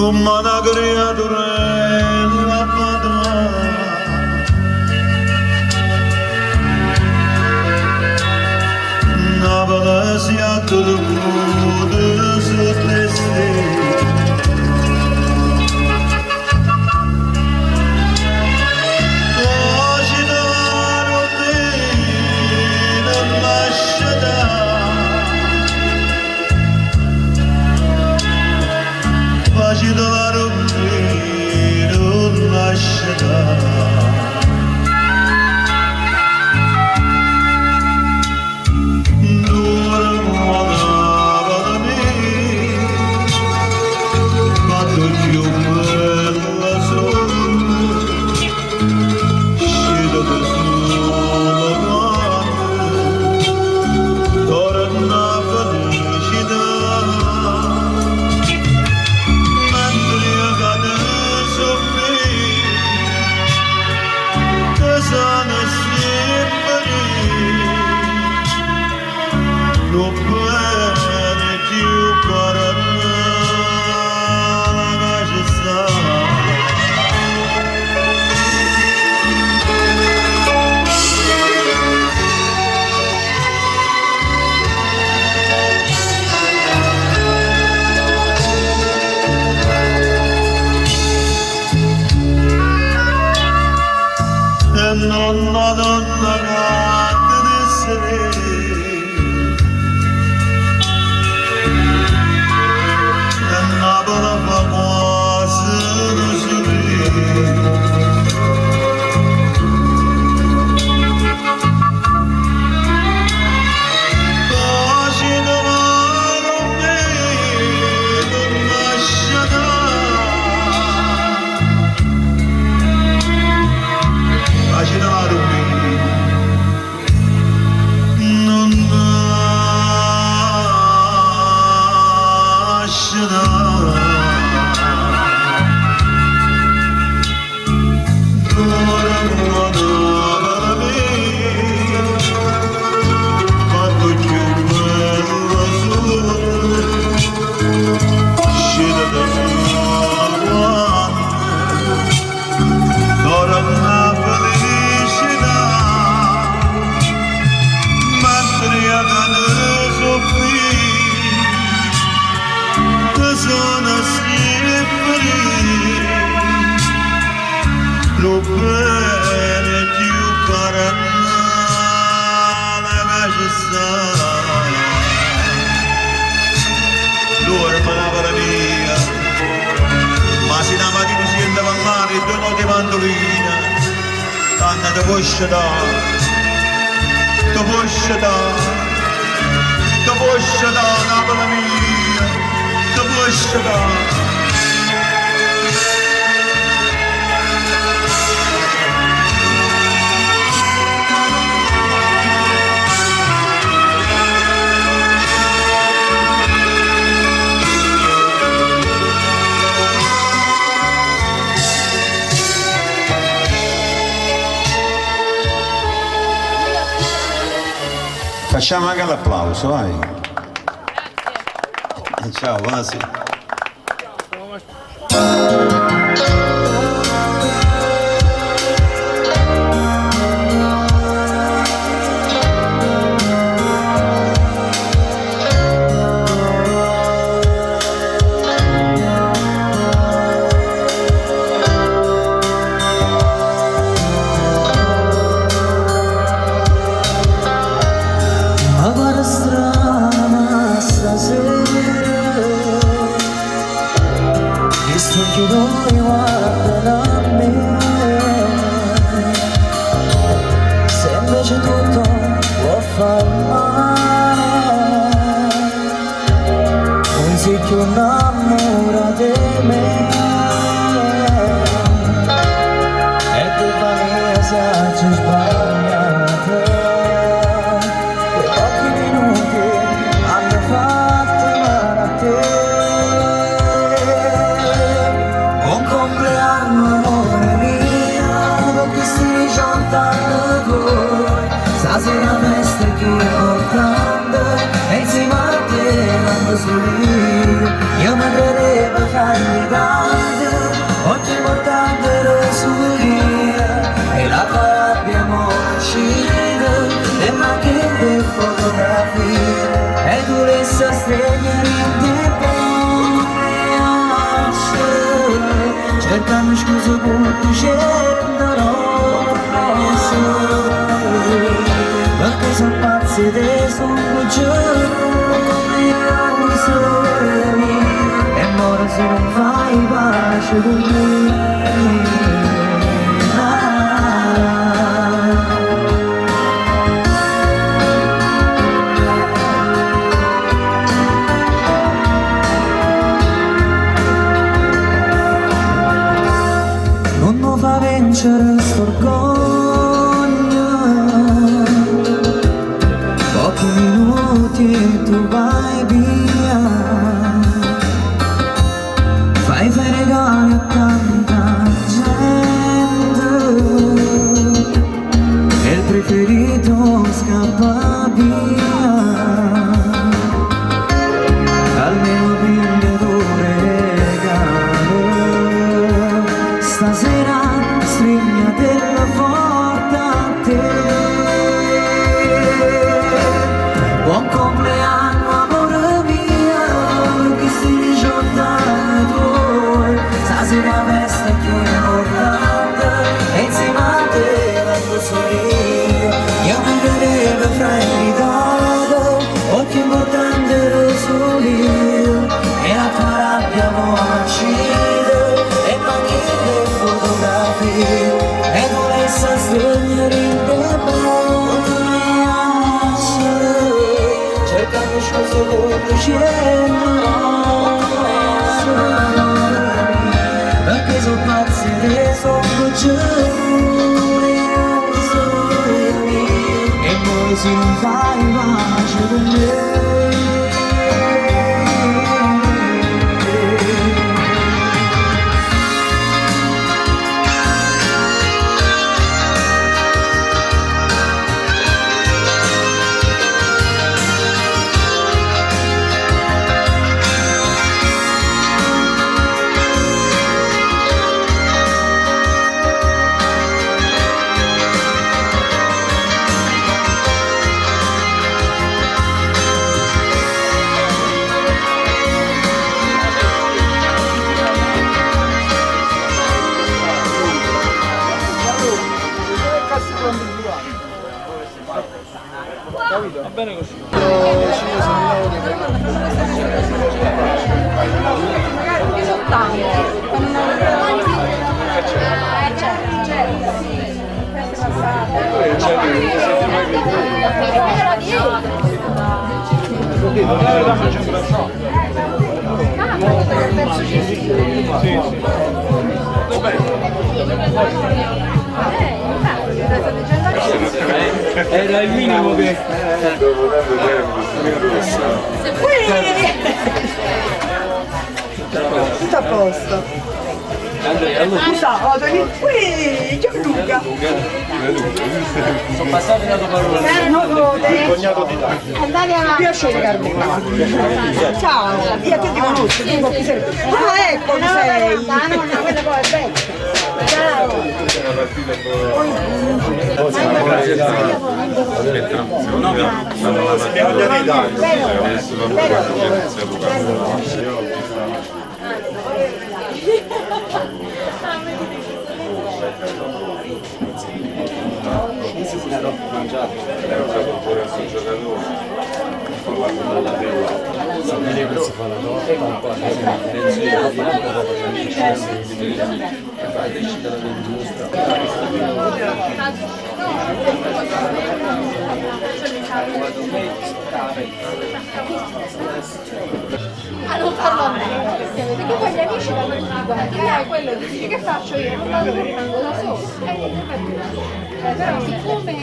come una creatura labbata. Una palestra del mondo su te stessi. Nonna donna grande d'essere e Napoli fa quasi da sorridere. Pace domani con me non lasciata. Pace domani con me non lasciata. Lo bene più carnale che ci sta. L'ora me la para mia, ma se la mattina si sente parlare e due note mandolina, tanto te posso dare, te posso dare, te posso dare, Napoli mia, te posso dare. Facciamo anche l'applauso, vai. Ciao, buonasera. Che noi guardano a me, se invece tutto può far male, non sei più innamorata di me, è colpa mia se ci sbagliate, quei pochi minuti hanno fatto male a te. Stasera festa che portando e insieme a te quando sorridi io mi credevo farmi scenderò presso perché sono pazzi dei sono giù come anni soli e ora se non fai pace con me. Fa vincere st'orgoglio, pochi minuti e tu vai via, fai regali a tanta gente e il preferito scappa via, almeno prende un regalo stasera. Stringa della porta a te. Buon compleanno amore mio, che si 18 anni tuoi, stasera festa più importante, e insieme a te vengo sorriso, io mi vedevo fra invitato, occhi importanti ero solo io, e la tua rabbia non uccide, e manchi le fotografie. E volesse stringere in te come cercando scuse con scenderò perché sono pazzi e sono giù e poi se non fai pace con me. Va bene così. Magari che soltanto con era il minimo che tutto a posto. Scusa, qui Gianluca. sono passati la tua parola. Piacere Carmela. Ciao, io ti conosco, tu non chi sei. Ah, ecco chi sei. No, quella poi è bella. non farlo a me, perché vedi che poi gli amici vanno tutti quanti là e quello dice che faccio io? Non vado, rimango da solo. Però siccome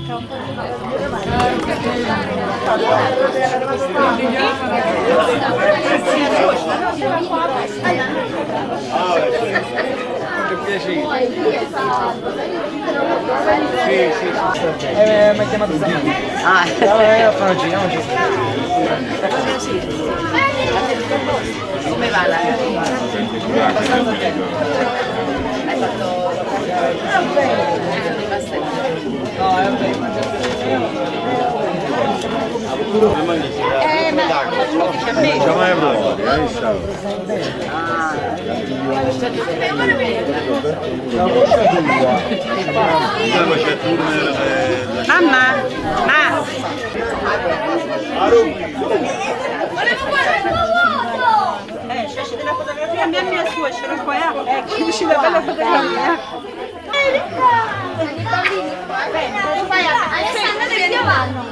c'è un po' Mi ha chiamato Come va la hai fatto Diciamo Mamma, ma c'è della fotografia, mia suocera qua, ecco, c'è una bella fotografia. Adesso andate più avanti.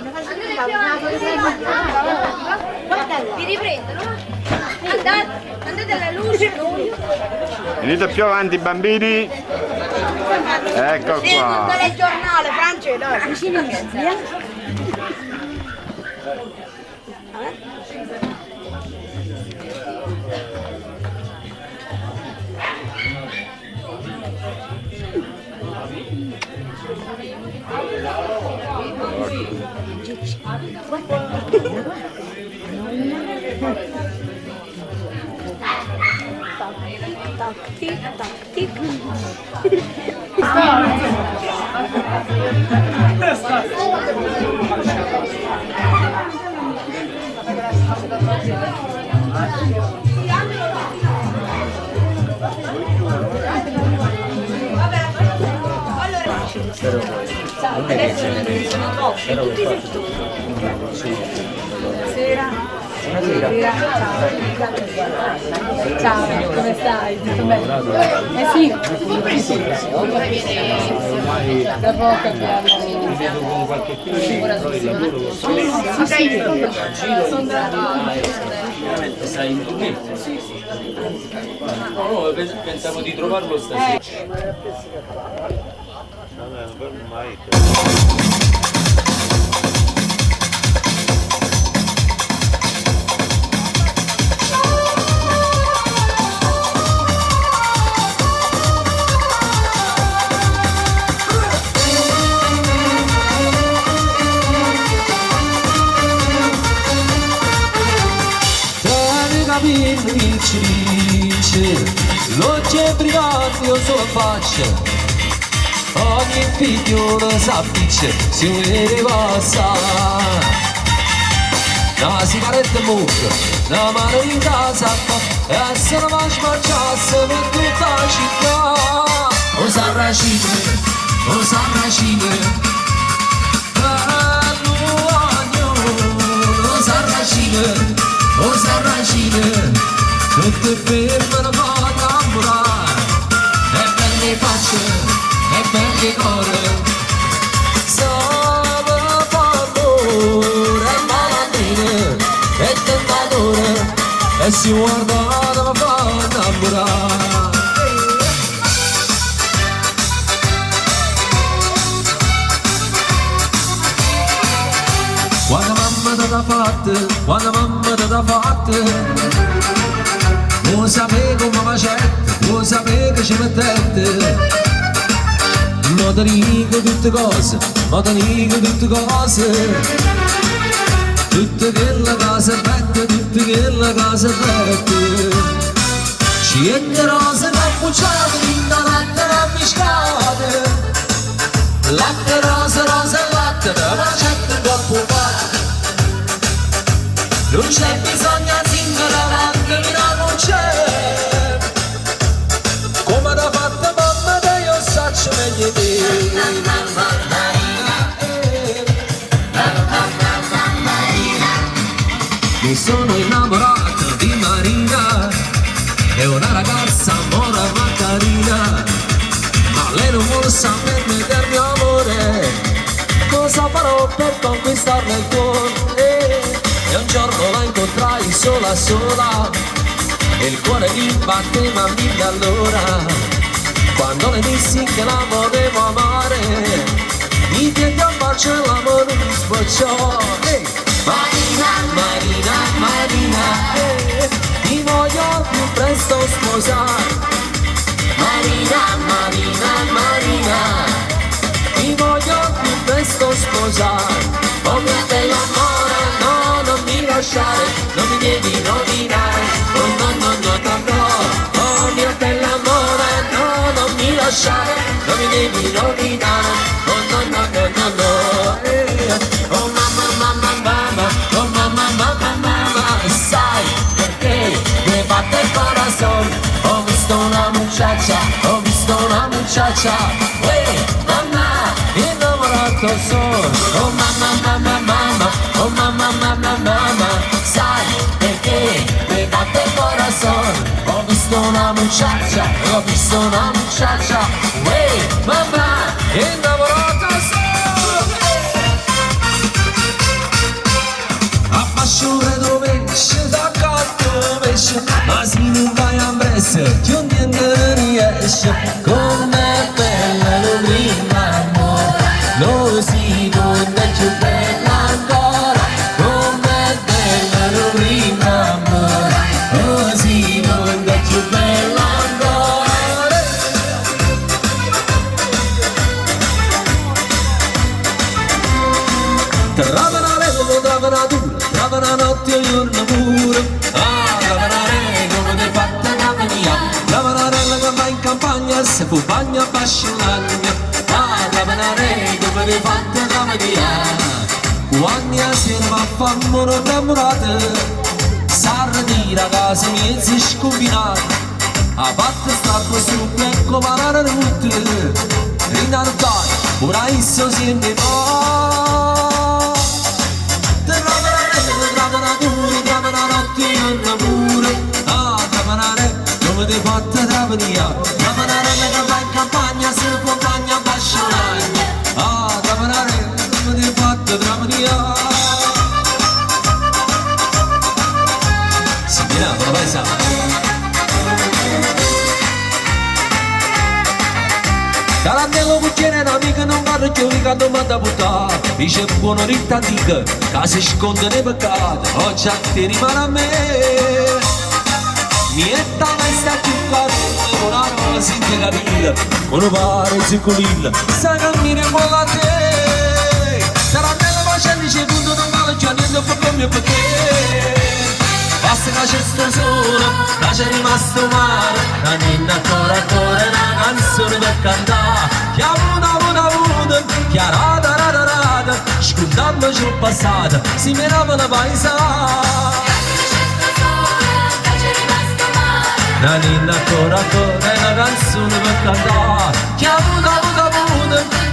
Vi riprendono? Andate alla luce. Venite più avanti bambini. Ecco qua. Il giornale, Francesco, dai, vicinissimi, Ciao, come stai? Tutto bene? Sì. Da poco abbiamo Sai in tournée? No, pensavo di trovarlo stasera. Non c'è briganti, io sono faccia, ogni figlio s'appiccia, si vede passare. Una sigaretta in bocca, una mano in casa, e se la faccia mangiasse per tutta la città. O sarracine, o sarracine, o sarracine, o sarracine. Tutte fermano a tamburare, e belle facce, e belle core. Sono paura e malandrine, e tentatore, e si guardano a far tamburare. Quando mamma te l'ha fatta, quando mamma te l'ha fatta, non sapevo come facette, non sapevo che ci mettette. Ma te dico tutte cose, ma te dico tutte cose. Tutte quelle cose fatte, tutte quelle cose fatte. Ciette rose cappucciate, vinta latte rammiscate. Latte rose, rose e latte, da macette troppo fatte. Non c'è bisogno singere avanti, non c'è. Come l'ha fatta mamma te io saccio meglio te. Mi sono innamorato di Marina, è una ragazza mora ma carina, ma lei non vuole saperne del mio amore. Cosa farò per conquistarle il cuore? E un giorno la incontrai sola sola, e il cuore mi batteva mille all'ora. Quando le dissi che la volevo amare, mi diedi a bacio e l'amore mi sbocciò. Marina, Marina, Marina, ti voglio più presto sposare. Marina, Marina, Marina, ti voglio più presto sposare. Oh mia bella amore, no, non mi lasciare, non mi devi rovinare. Oh no, no, no, no, no. Oh mia bella amore, no, non mi lasciare, non mi devi rovinare. Oh no, no, no, no, no. Oh mamma, mamma, mamma, oh mamma, mamma, mamma, sai perché mi batte muchacha, ho visto una muchacha, uè, mamma, innamorata a passione dove esce da caldo pesce, ma se non vai a Brescia, che un niente riesce, com'è bella lo prima amore, lo si donna è più bella ancora, com'è bella lo prima amore, lo si donna è più bella ancora. Trava una leva, trava una dura, trava una notte e giorno pure. Ah, trava una re, come ti fatta casa mia. Trava una rella che va in campagna, se fu bagna a basciolagna. Ah, trava una re, come ti fatta casa mia. Quando la sera va a fammo innamorate, s'arretira casa mia e si scombinata. A parte strappo su becco parare tutte, rinardare, ora isso si ne va. Come ti fatta trapanare, trapanare che va in campagna, se ne compagna a basciolagna. Ah, trapanare, come ti fatta trapanare. Si viene a paesa. Carandello cucchiere un'amica non guarda più che domanda buttare. Dice buono rita antica, che si sconde nei peccati, oggi a te rimane a me. Niente mai sta più carino, una rosa in te capilla, uno pare ziccolilla, sa cammina in quella te. Carandello facelli c'è punto non vale già niente per me perché. Basta che c'è sto sole, che c'è rimasto male, la ninna ancora una canzone per cantare. Che ha avuto, che ha rada, scordando ciò passato, si mirava la paesata. La ninna ancora una canzone per cantare. Che ha avuto,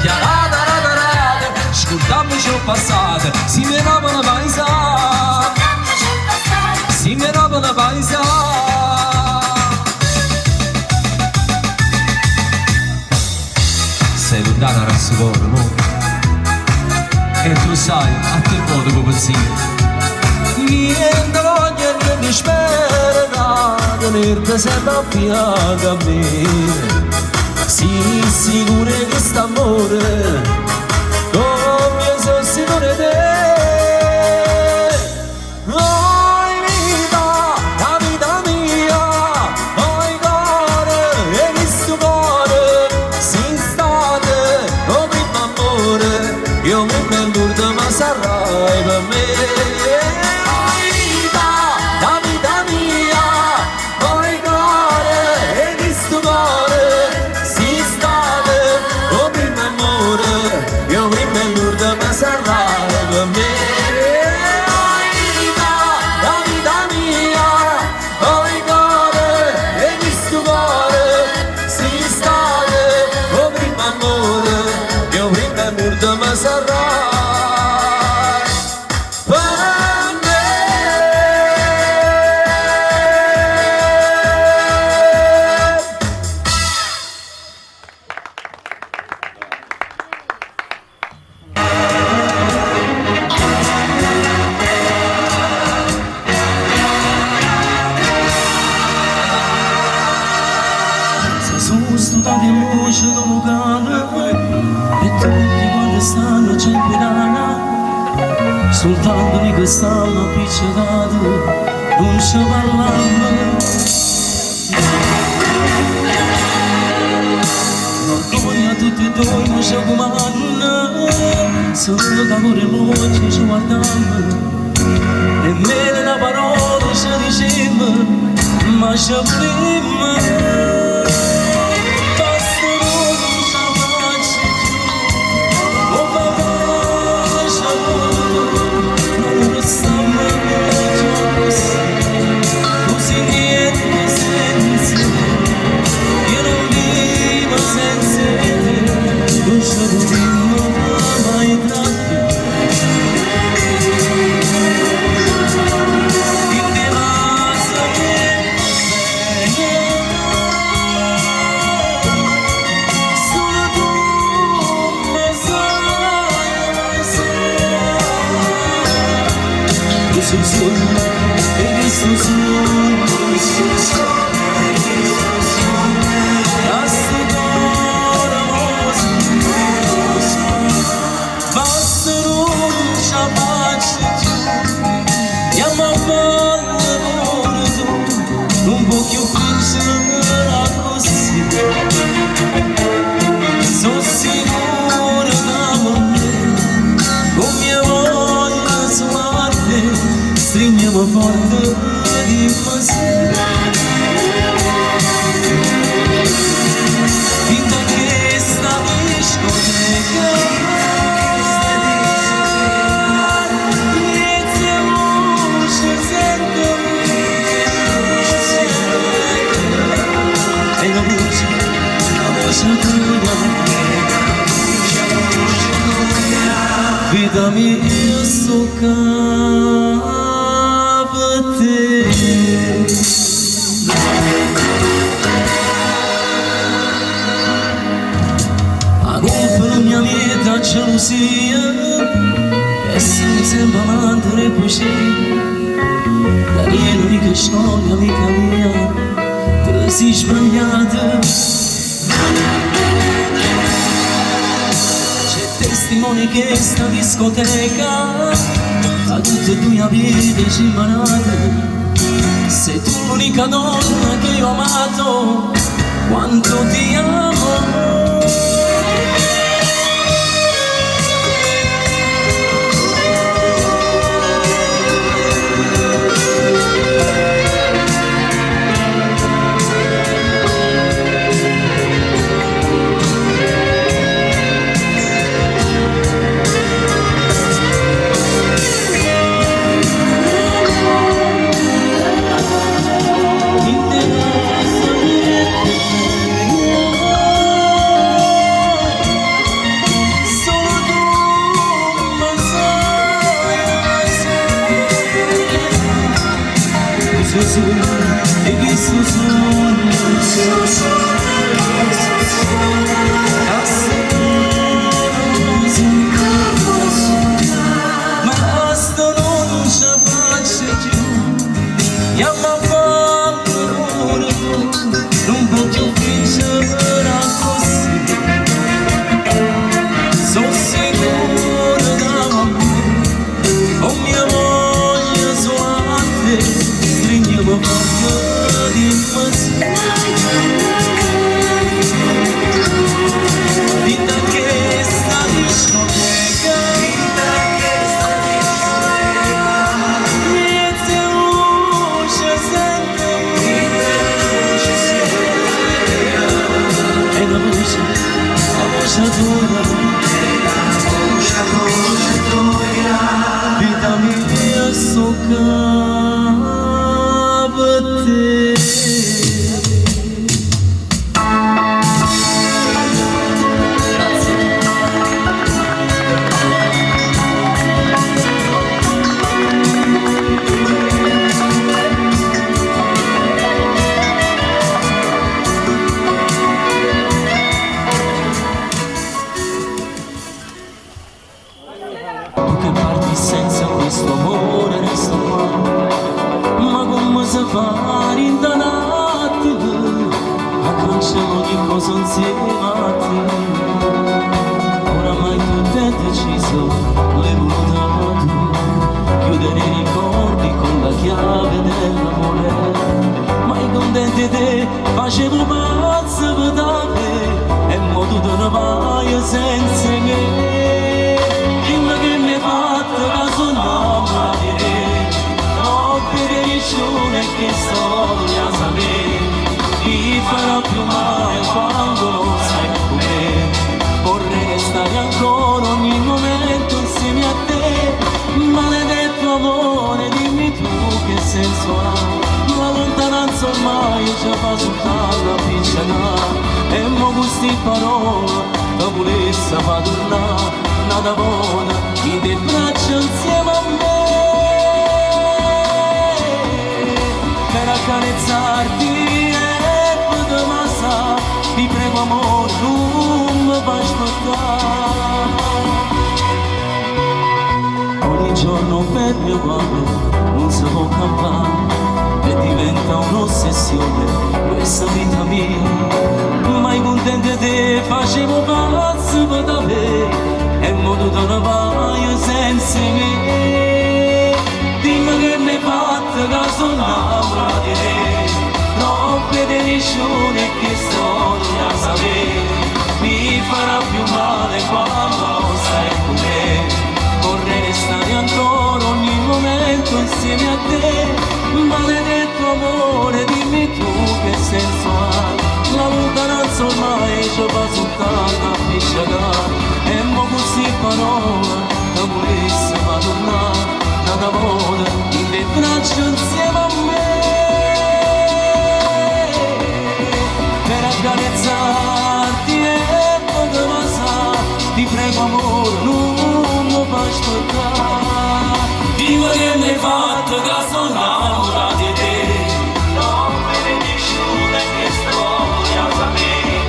che ha rada, scordando ciò passato, si mirava la paesata. Si mirava la paesa. Sei lontana a rassicurare, no? E tu sai, a te modo come pensi. Niente voglio e niente spera, tenerti sempre a fianco a me. Sii sicuro che quest'amore, come sono sicuro di te. Io mi perdo ma sarai per me. Oi vita, la vita mia, oi cuore, e questo cuore si state, oh primo amore, io mi perdo ma sarai per me. Oi vita, la vita mia, oi cuore, e questo cuore si state, oh primo amore, io mi perdo ma sarai. Sono studiati in voce come cane e tutti quando stanno c'è pedana, soltanto di quest'anno appiccicato non ci parliamo. Noi a tutti e due non ci comando, solo da cuore noi ci guardiamo, nemmeno una parola ci diciamo, ma ci apriamo. Stringiamo forte di passaggio. Finta che sta discoteca inizia voce sento e la voce tua vita mia socca a colpa la mia vita gelosia e si sembra mandare così la mia unica storia amica mia te sei sbagliata c'è testimoni che sta discoteca a tutte e due vite ci manate sei tu l'unica donna che io ho amato quanto ti amo e che ma basta non ci faccio più chiama paura non voglio fingere così sono sicuro da me ho mia voglia suave stringiamo forte di vita che sta discoteca inizia voce sente e la voce tua vita mia soccava te tu che parti senza questo amore resto qua ma come si fa rindanato a cancello di cosa insieme a te oramai tu hai deciso l'hai voluto chiudere i ricordi con la chiave dell'amore ma i contenti te facevo pazzo per te e mo tu te ne vai senza me che mi fatto caso non dire no per riccione che storia sapere ti farò più male quando non sei con me vorrei stare ancora ogni momento insieme a te maledetto amore dimmi tu che senso ha la lontananza ormai ci fa soltanto la picciata e mo questi parole la volesse fa tornare nada buona chi ti braccia insieme a me per accarezzarti e per massa ti prego amore non mi fai ascoltare ogni giorno per mio cuore forza può campare e diventa un'ossessione questa vita mia. Mai contento di te facevo pazzo per da me e mo tu te ne vai senza me. Dimmi che mi hai fatto che sono innamorata di te, troppe delusioni che storia sapere mi farà più male quando stai con me. Vorrei restare ancora ogni momento insieme a te, maledetto amore, dimmi tu che senso ha. La lontananza ormai ci fa soltanto a pisciare e mo così parola che volesse ma tornare da volta in te braccia insieme a me per accarezzarti e poter passare. Ti prego amore, non mi fai aspettare. Dimmi che mi hai fatto che sono innamorata di te, non me ne nessuno che storia sapere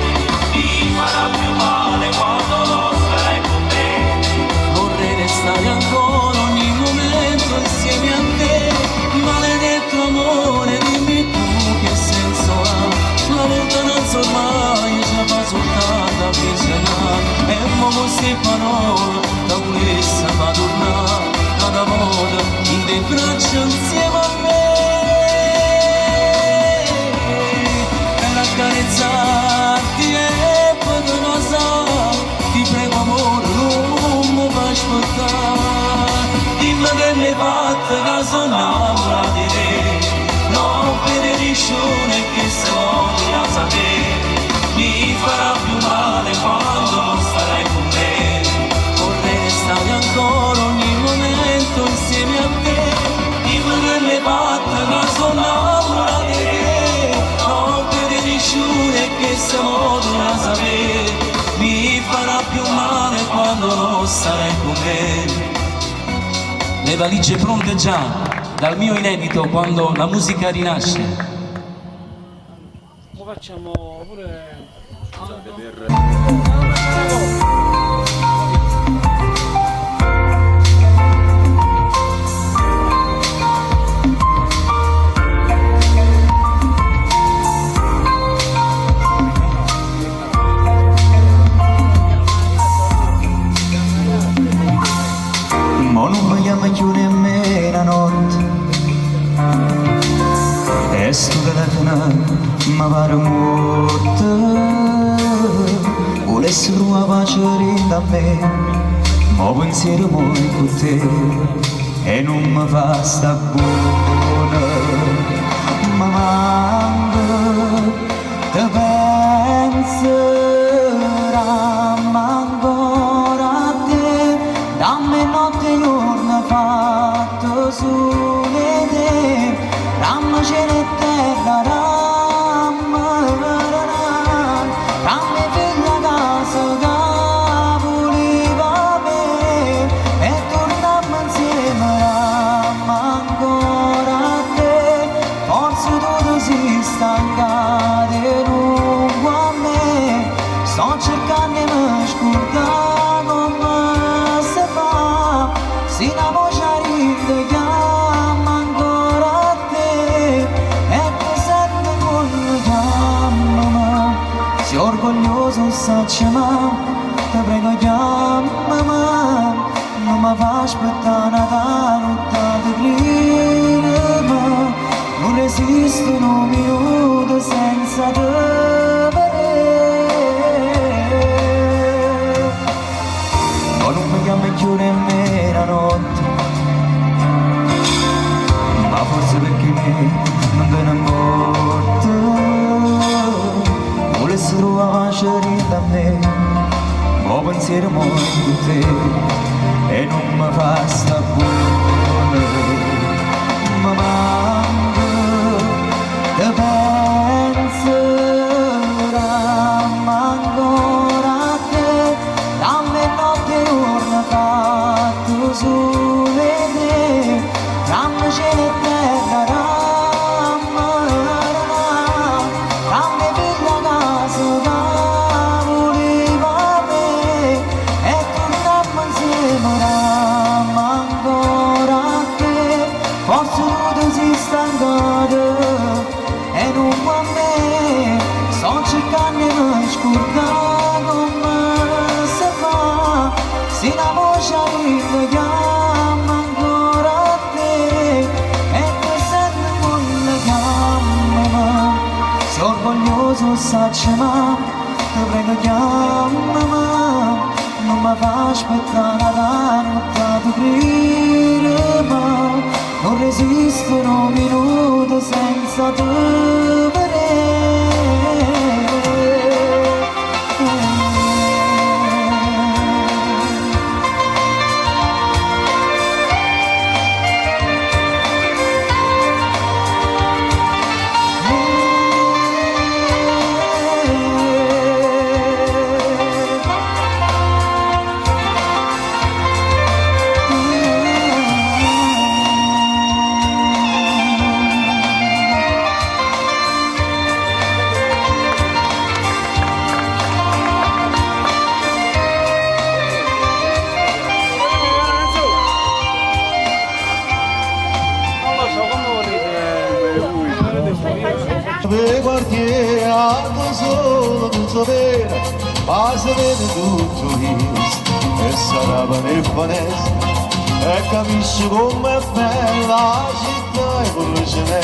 mi farà più male quando non sarai con me. Vorrei restare ancora ogni momento insieme a te, maledetto amore, dimmi tu che senso ha. La lontananza ormai ci fa soltanto a visionare e mo così parola da volesse ma tornare da volta in te braccia insieme a me per accarezzarti e poter osare. Ti prego amore, non mi fai aspettare. Dimmi che mi hai fatto che sono innamorata di te, non per riccione che se voglia sapere mi farà più male quando non starai con me. Vorrei restare ancora ogni momento insieme a te. Dimmi che mi hai fatto che sono innamorata di te, non per riccione che se voglia sapere mi farà più male quando non starai con me. Le valigie pronte già dal mio inedito quando la musica rinasce. Lo facciamo pure... Ma non mi chiama più nemmeno notte e sto telefono mi pare morto. Volessi trovare pace da me, ma pensiero poi con te e non mi fa sta buona. Ma manco te penserà ancora a te, dammi notte e giorno fatto sole te, dammi cielo e terra, dammi figlia a casa che voleva me e torniamo insieme, dammi ancora a te, forse tu sei stanca di lungo a me, sto cercando di mi scordare come si fa, si la voce ride chiama ancora a te e ti sento con chiamami, sei orgoglioso sacci ma ti prego chiamami, non mi fa aspettare Natale notte prima, non esiste un minuto senza te vedere. Ma non mi chiami più nemmeno notte, ma forse perché non te ne morto. Volessi trovare pace da me, ma pensiero muore con te e non mi fa sta buona. Ma manco te penso scordare come si fa, si la voce mi chiama ancora a te, e tu senti come chiama, sei orgoglioso sacci ma, ti prego chiamami, non mi fa aspettare la notte di grire, ma non resisto un minuto senza te vedere. Per guardiare solo non sapere, ma si vede tutto questo e sarà nel finestra e capisci com'è bella la città e quello ce n'è,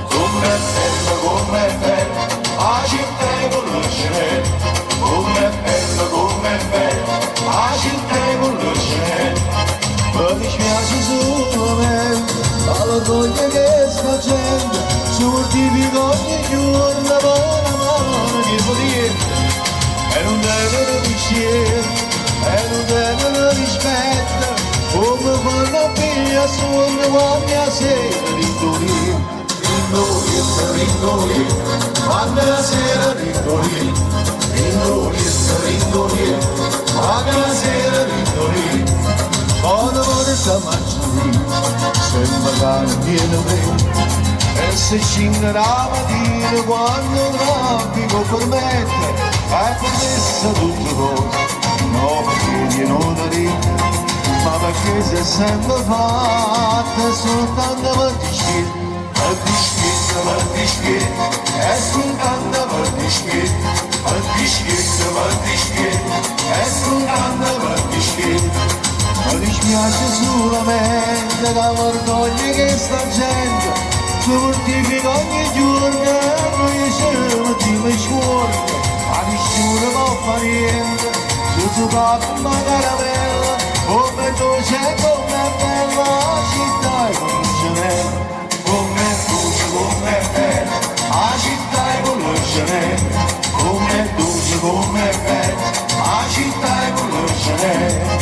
com'è bella la città e quello ce n'è, com'è bella la città e quello ce n'è. Ma mi spiace solamente all'orgoglio che sta gente si mortifica ogni giorno per la mano che può dire, e non devono piacere e non devono rispetto, come fanno a piglia suono quando la sera rincorri, quando la sera rincorri, quando la sera rincorri. Quando vuole sta mangiando, sembra che non viene bene, e se scinga la mattina quando il traffico permette, è permessa tutto cose, no perché viene da dire, ma perché si è sempre fatta soltanto per dischietto, e soltanto per dischietto, e soltanto per dischietto. Mi dispiace solamente che l'orgoglio che sta gente si mortifica ogni giorno e noi siamo di scuola, ma nessuno può fare niente, se tu capi una caramella, come dolce, come bella la città e come ce n'è, come dolce, come bella la città e come ce n'è, come dolce, come bella la città e come ce n'è.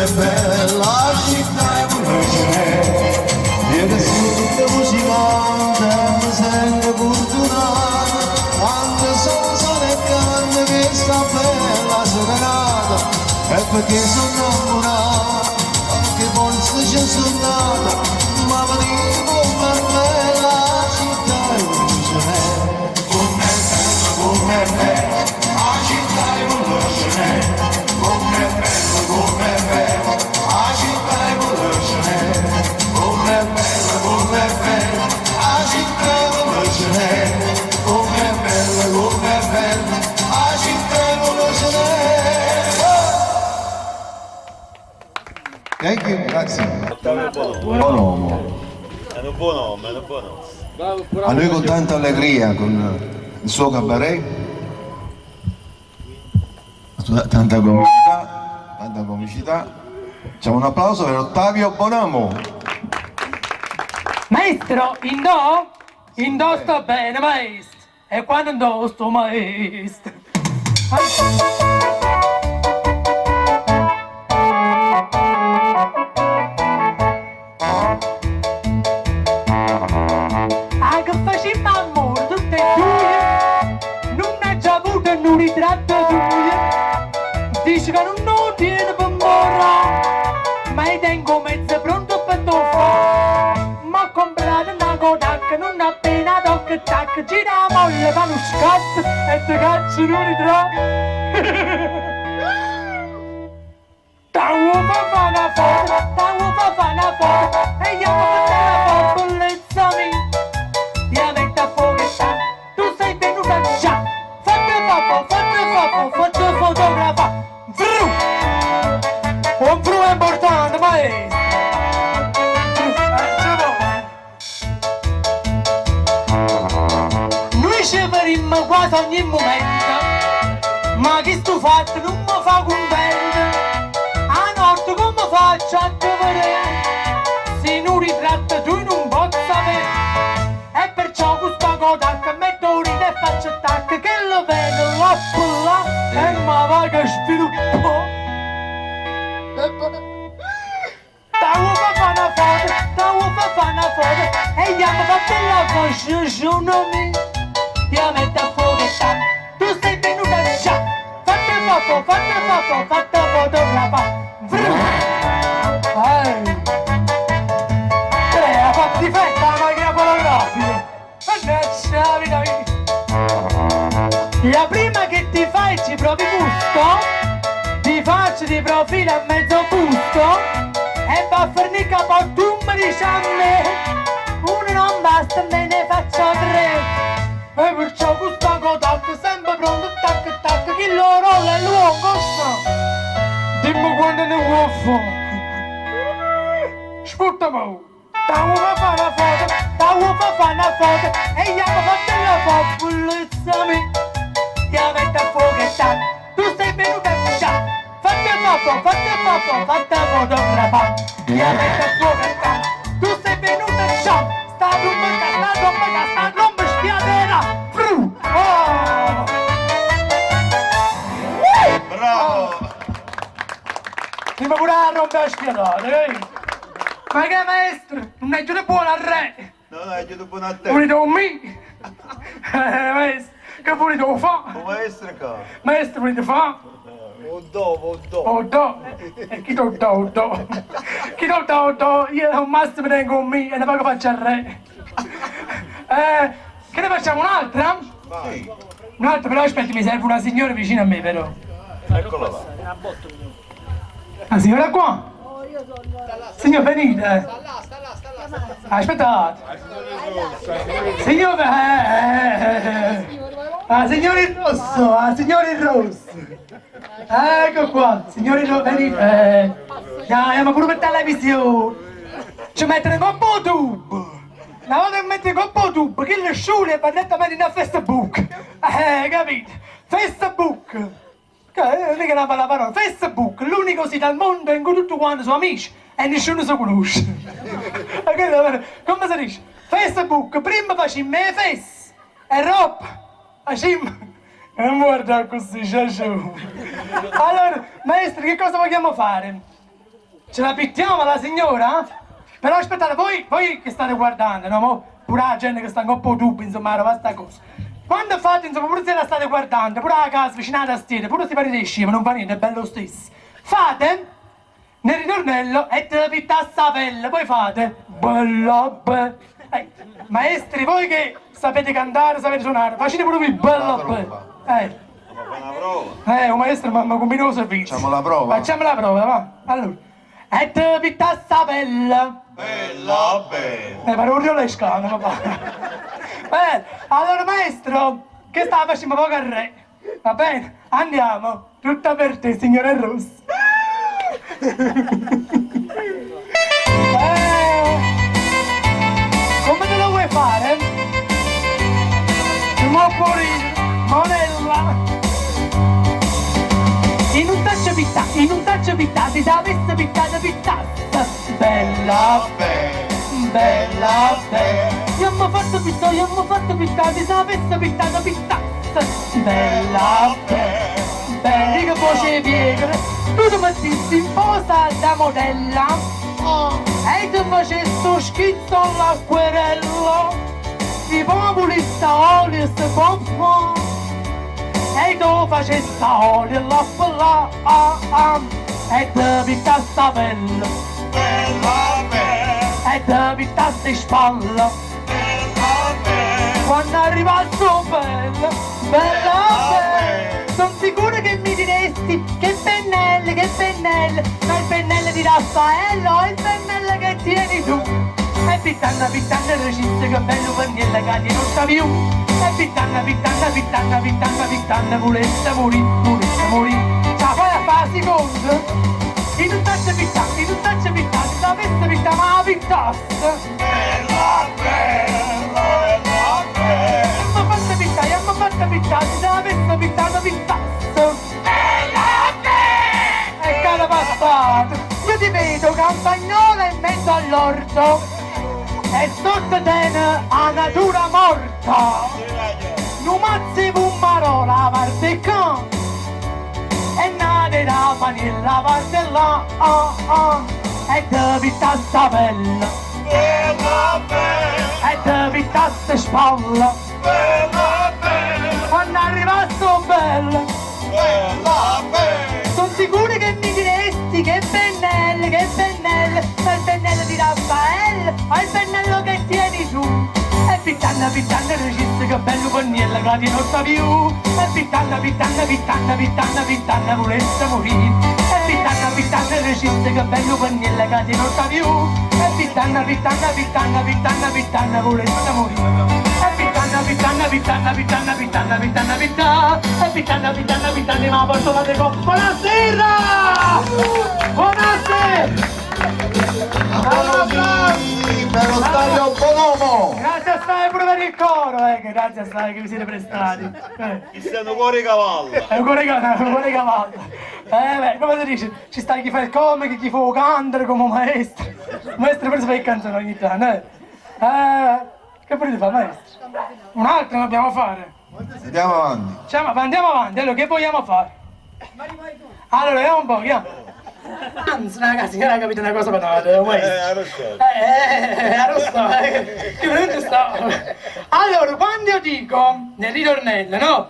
Bella città e quello ce n'è, io che sono tutta musicante mi sento fortunato, quando sono sole e piante che sta bella serenata, è perché sono innamorato, che forse ci sono nato, ma mi dico com'è bella la città e quello ce n'è, com'è bella la città e quello ce n'è, com'è bella la città e quello ce n'è, com'è bella la città e quello ce n'è, com'è bella la città e quello ce n'è. Thank you, grazie. Buon uomo. È un buon uomo. A noi con tanta allegria, con il suo cabaret, tanta comicità. Facciamo un applauso per Ottavio Bonamo. Maestro, in do sto bene, maestro. E quando do sto maestro. Ah, che facciamo amore tutte e due, non ha già avuto un ritratto tuo, dice che non tiene per morire. tengo mezzo pronto per tuffo. Ma ho comprato una Kodak, non appena toc tac, gira la molle, fa lo scatto e ti cacciano un ritratto. T'avevo fa una foto, e io ho fatto la foto, bellezza mia. Io metto a foghetta, tu sei venuta già. Faccio fotografa. Vru! Un vru è importante, maestro. Noi ci vedremo quasi ogni momento, ma che sto fatto non mi fa contento. A notte come faccio a te vedere, se non ritratto tu non posso sapere. E perciò questa Kodak metto ride e faccio tac, che lo vedo là e ma va che sviluppo. Stavo per fare una foto, e io mi fatto la voce giorno mio. Io metto a foghetta, tu sei venuta già. Fatta fotografa. Ha fatto difetto la macchina fotografica. Mannaggia la vita mia. La prima che ti fai ci provi gusto, ti faccio di profilo a mezzo busto, e va a fornire capo tu mi dici a me, uno non basta, me ne faccio tre. E perciò questa Kodak sempre pronto, tac tac, chi lo rolla è l'uomo, dimmi quando ne vuoi fare. Sputtami. Stavo per fare una foto, e io mi fatto la foto, bellezza mia. Io metto a foghetta, tu sei venuta già. Fatta fotografa. Io metto a foghetta, tu sei venuta già. Sta romba spiadera. Oh! Bravo! Prima pure a rompere spiadera, Ma che maestro, non è giù buono al re. No, è giusto buono a te. Volete con me? Maestro, che volete fare? Un maestro qua. Maestro, volete fare? Oh do. E chi lo do? Chi lo do? Io al massimo tengo con me e ne pago faccio al re. Che ne facciamo un'altra? Vai. Un'altra, però aspetti, mi serve una signora vicino a me però. Eccola là. La signora qua? Signor venite. Sta là. Aspettate. Signore. Signore il rosso, signore il rosso. Ecco qua, signore il rosso, venite. Andiamo pure per televisione. Ci mettono con po' tubo. Una volta che metti con po' tubo, che le sciule va direttamente in Facebook. Capite? Facebook. Non è che una bella parola. Facebook, l'unico sito al mondo in cui tutti quanti sono amici e nessuno si conosce. Come si dice? Facebook, prima facciamo me face e roba. Facciamo. Non guarda così, c'è giù. Allora, maestro, che cosa vogliamo fare? Ce la pittiamo la signora? Però aspettate, voi che state guardando, no? Pure la gente che sta un po' dubbi, insomma, questa cosa. Quando fate, insomma, pure se la state guardando, pure a casa, vicino alla tastiera, pure se parete scema, non fa niente, è bello stesso. Fate nel ritornello e te la pittassa pelle, poi fate bella be. Maestri, voi che sapete cantare, sapete suonare, facete pure voi bella be. Una prova. Un maestro mi ha combinato il servizio. Facciamo la prova. Facciamo la prova, va. Allora. E te la pittassa pelle. Bella bella. Parlo le scale, papà. Bene, allora maestro, che sta facendo poco al re? Va bene, andiamo. Tutta per te, signore Rosso. Come te lo vuoi fare? Tu muovi fuori, monella. In un taccio pittata, ti sapesse pittata. Bella bella. Io mi ho fatto pittare, ti sapesse pittata. Bella bella, che voce piegare. Tu ti mettissi in posa da modella e ti facessi sto schizzo all'acquerello. I popoli sta olio e se pompa e tu facessi olio alla e ti pittassa pelle. e ti pittasse in spalla. Quando arriva il suo bello, sono sicuro che mi diresti che pennello, ma il pennello di Raffaello o il pennello che tieni tu. E pittanna regista che bello pennello che tieni non sta più. E pittanna, volesse morire. Ce la fai a fare secondo? In un taccio pittante, se l'avesse pittata ma la pittasse. Fatta pittare, se l'avesse pittata e cara passato, io ti vedo campagnola in mezzo all'orto e sotto te a natura morta. Non mazzi pummarola a parte qua e nade la panilla a parte là, e te pittassa bella e te pittassa spalla. Quando arriva sto bello, sono sicuro che mi diresti che pennello, ma il pennello di Raffaello o il pennello che tieni tu. E pittanna regista che bello pennello che ti non sta più. E pittanna volesse morire. E pittanna regista che bello pennello che ti non sta più. E pittanna volesse morire. Pittanna, ma porto la deco. Buonasera! Per lo stadio Bonomo! Grazie a stai pure per il coro, che grazie a stai che vi siete prestati. Chi stanno cuore cavallo? È un cuore cavallo. Beh, come si dice? Ci sta chi fa il comico, chi fa il cantare come maestro. Maestro per fare il canzone ogni tanto, che volete fare, maestro? Un altro dobbiamo fare. Andiamo avanti. Cioè, ma andiamo avanti, allora che vogliamo fare? Allora, vediamo un po', vediamo. Anzi, ragazzi, non ha capito una cosa per noi, maestro. Che veramente sto. Allora, quando io dico nel ritornello, no?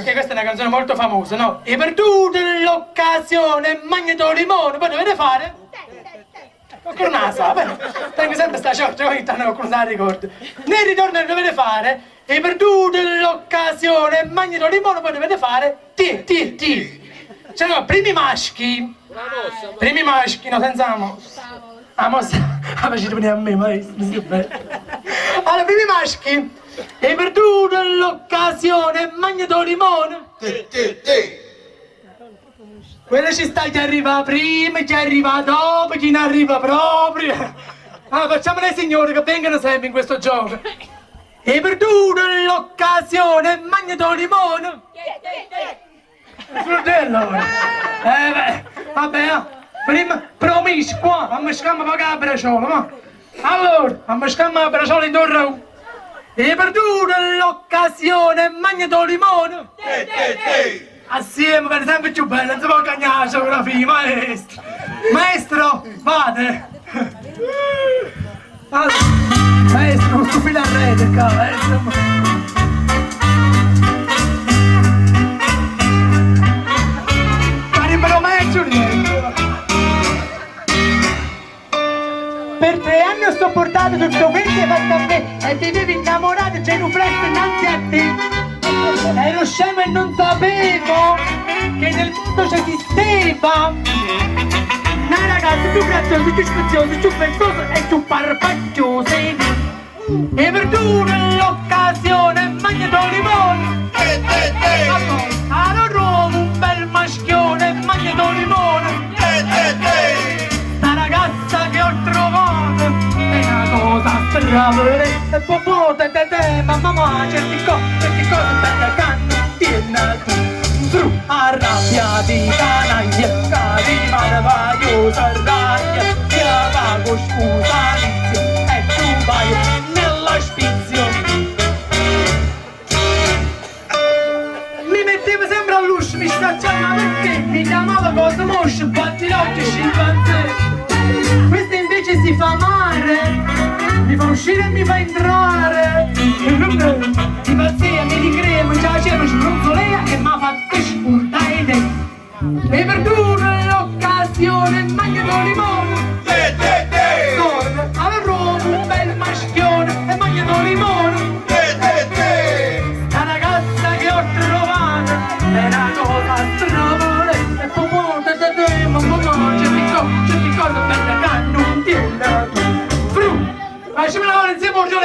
Che questa è una canzone molto famosa, no? E per tutta l'occasione, magneto limone, poi dovete fare? Qualcuno non la sa, tengo sempre sta ciorcia, ogni tanto qualcuno se la ricorda. Nel ritornello dovete fare, e per tutta l'occasione, magneto limone, poi dovete fare ti. Cioè no, primi maschi, no, senza la mossa. La mossa, ci veniva a me, maestro, allora, primi maschi, e per tutta l'occasione, magneto limone. Quello ci sta chi arriva prima, chi arriva dopo, chi ne arriva proprio. Allora, facciamo le signore che vengono sempre in questo gioco. E per tutta l'occasione, magneto limone. Fratello, vabbè, prima promiscua, ammascammo poco a bracciolo, ma. Allora, ammascammo a bracciolo intorno. E per tutta l'occasione, magneto limone. Assieme per sempre più bello, non si può cagnare la geografia, maestro. Maestro, vade. Allora, maestro, non stupire a rete, maestro. Per 3 anni ho sopportato tutto quel che hai fatto a me e ti avevi innamorato genufletto innanzi a te. Ero scemo e non sapevo che nel mondo ci esisteva una ragazza più graziosa, più speziosa, più pensosa e più parpaggiosa. E per tutta l'occasione magneto limone. Allora trovo un bel maschione magneto limone. Sta ragazza che ho trovato è una cosa strana. E popò te mamma certi cose belle canne tiene tu. Arrabbiati canaglia, cari marvagliosa raglia, ti pago scusa e tu vai nell'ospizio. Mi mettevo sempre all'uscio, mi stacciava perché mi chiamava cosa moscia, battilotti, scimpanzé. Questa invece si fa amare, mi fa uscire e mi fa entrare. Di pazzia, mi ricremo, già c'era sbronzolea e mi ha fatto spuntare te. E per tutta l'occasione, magneto limone.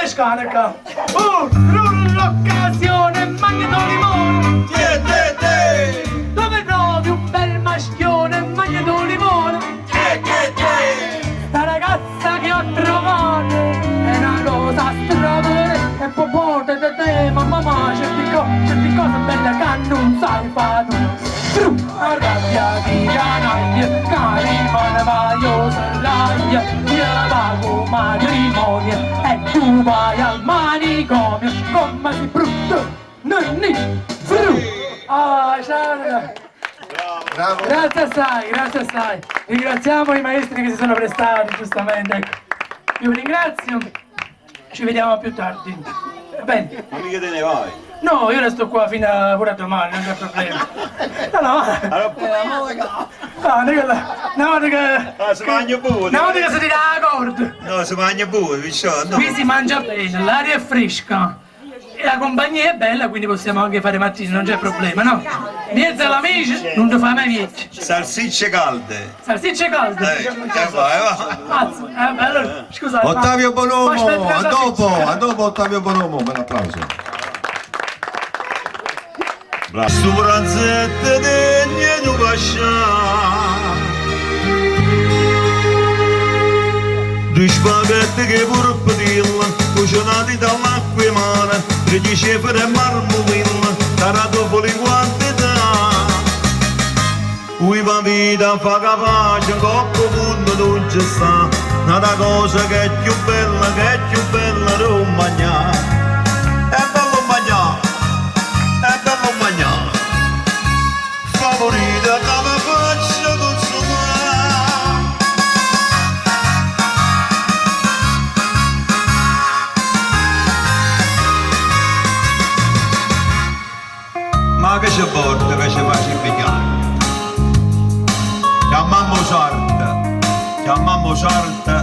frescare qua. L'occasione, magneto limone. Dove trovi un bel maschione, magneto limone. Sta ragazza che ho trovato è una cosa stravore. E poi porta da te, mamma, certi cose belle che non sai fare tu. Arrabbia di canaglia, carimane vaio serraglia, io pago matrimonio e tu vai al manicomio, come si brutto, nonni, fru. Ah, ciao. Bravo. Grazie assai. Ringraziamo i maestri che si sono prestati, giustamente. Ecco. Io vi ringrazio, ci vediamo più tardi. Va bene? Ma mica te ne vai. No, io resto qua fino pure a domani, non c'è problema. Si mangia pure. Una volta che si tira la corda. No, si mangia pure, picciotto. Qui si mangia bene, l'aria è fresca. E la compagnia è bella, quindi possiamo anche fare mattino, non c'è problema, no? Miezza l'amici, non ti fa mai viecci. Salsicce calde. Salsicce calde. Vai. Mazzo, allora, scusate. Ottavio Bonomo, aspetta, a dopo Ottavio Bonomo, un bel applauso. Su pranzette degne di pascià, due spaghetti che pure padilla, cucinati dall'acqua e mare, 13 fere marmolilla, taratofoli quantità. Uiva vita fa capace, coppo mondo non ci sta, una cosa che è più bella non mangiare. È bello mangiare. Favorita che mi faccio consumare. Ma che c'è porta che ci faccio impiegare? Chiamammo sarta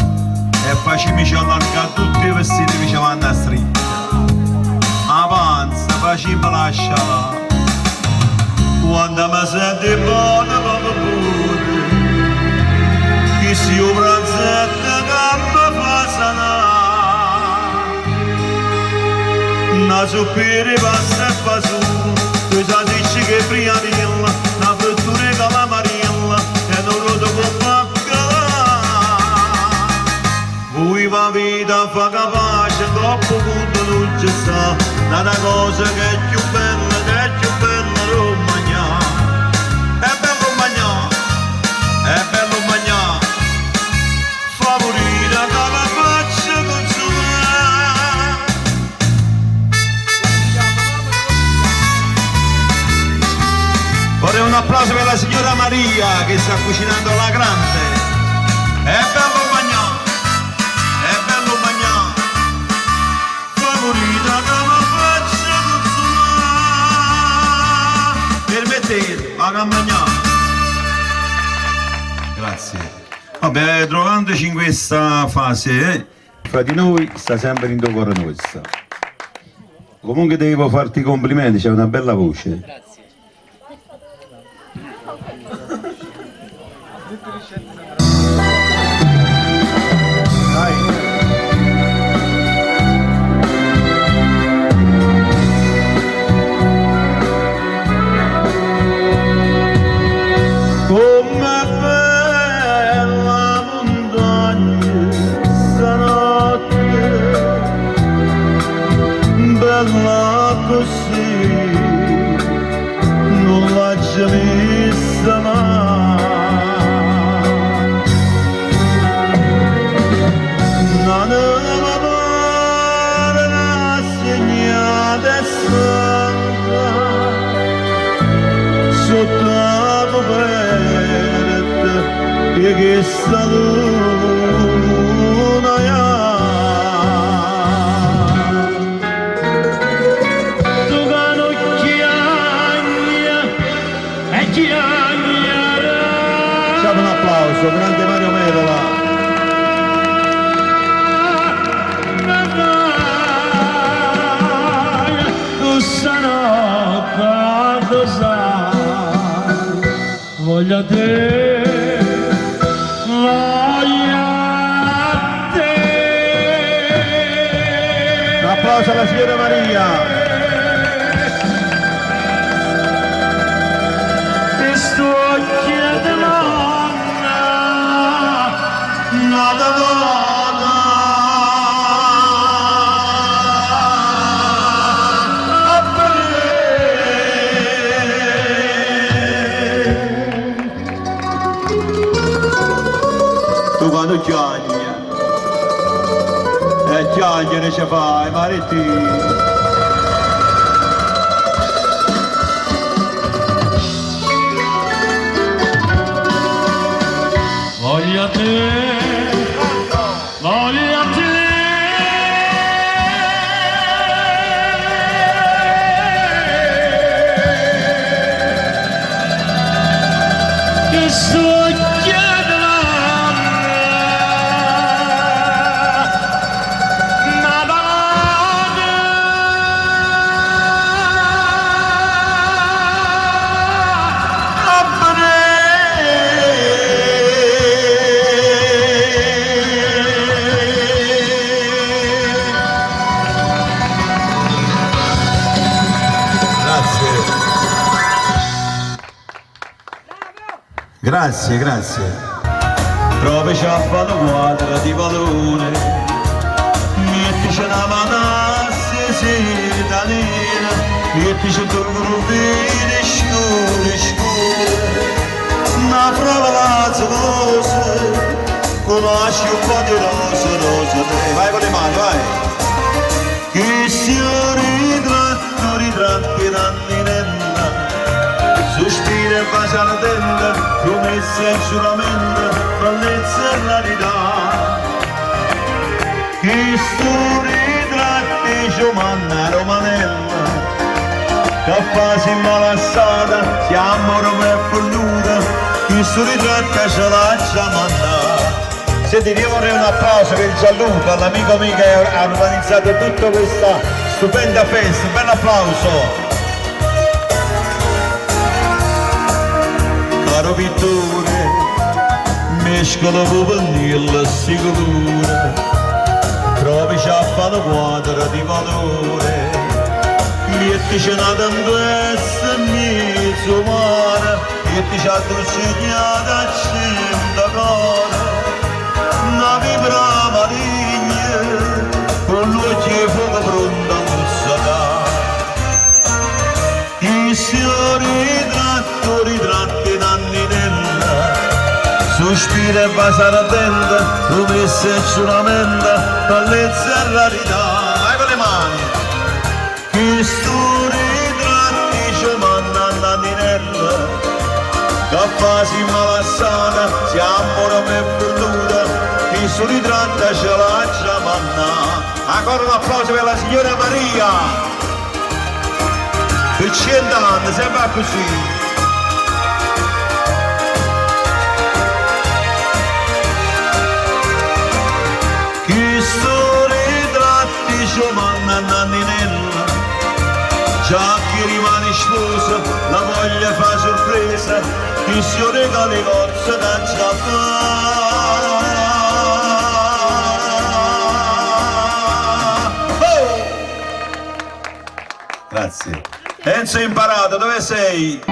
e facciamoci allargare tutti i vestiti che ci vanno a stringa. Avanza, facciamo lasciala. Quando mi senti buona come pure, che si un pranzetto che mi fa sanare. Una zuppire passa e fa su, due salsicce che frianilla, una frittura che la marilla, e non lo devo baccalà. Voi va vita fa capace, troppo punto non ci sta, una cosa che è più bella non mangiare. È bello mangiare, favorita che la faccia consumare. Vorrei un applauso per la signora Maria che sta cucinando alla grande. È bello mangiare, favorita che la faccia consumare. Permettete, vado a mangiare. Grazie. Vabbè, trovandoci in questa fase, fra di noi sta sempre in cuore nostra. Comunque devo farti i complimenti, c'è una bella voce. Grazie. Come bella montagna stanotte, bella così, non l'ho già vista mai. Non mi pare una segnata santa sotto la coperta e che sta luna tu cano chiagna e chiagnara. Facciamo un applauso, grande Mario Merola. Tu sarò cosa voglio te, voglio te. per la signora Maria. Questo occhio di donna, Nada donna, tu quando chiagni, e chiagliere ci fai, mariti. voglio te, voglio te. Che sto chiedendo, Grazie, grazie. Provici a fare una quadra di valore, mettici una manassa seta nera, mettici un gruppo scure, una fravalazza rosa, conosci un po' di rosa, vai con le mani, vai. Che si ritratti d'anni nella, sospira e bacia la tenda, promessa e giuramento, bellezza e rarità. Che sto ritratti Giovanna Romanella, che fasi malassata, siamo Roma e fornuta, che sto ritratti ce la chiamata. Senti, io vorrei un applauso per Gianluca, all'amico mio che ha organizzato tutta questa stupenda festa, un bel applauso. Caro pittore, mescola vanilla e sicura, provici a fare quadra di valore, mettici una tempesta in mezzo mare, mettici a dolcignata accenda cara, una vibra maligna, con l'occhio e fuoco pronta a mussare. I ritratti d'anni nella, sospira e bacia la tenda, promessa e giuramento, bellezza e rarità. Vai con le mani. Che sto ritratti Giovanna Nanninella, che fasi malassata, siamo Roma e fornuta, che sto ritratto ce la chiamana. Ancora un applauso per la signora Maria. Per 100 anni, sembra così. Che sto ritratti Giovanna Nanninella, già che rimane sposa, la voglia fa sorpresa, che si regali cozze da oh! Grazie. Enzo imparato, dove sei?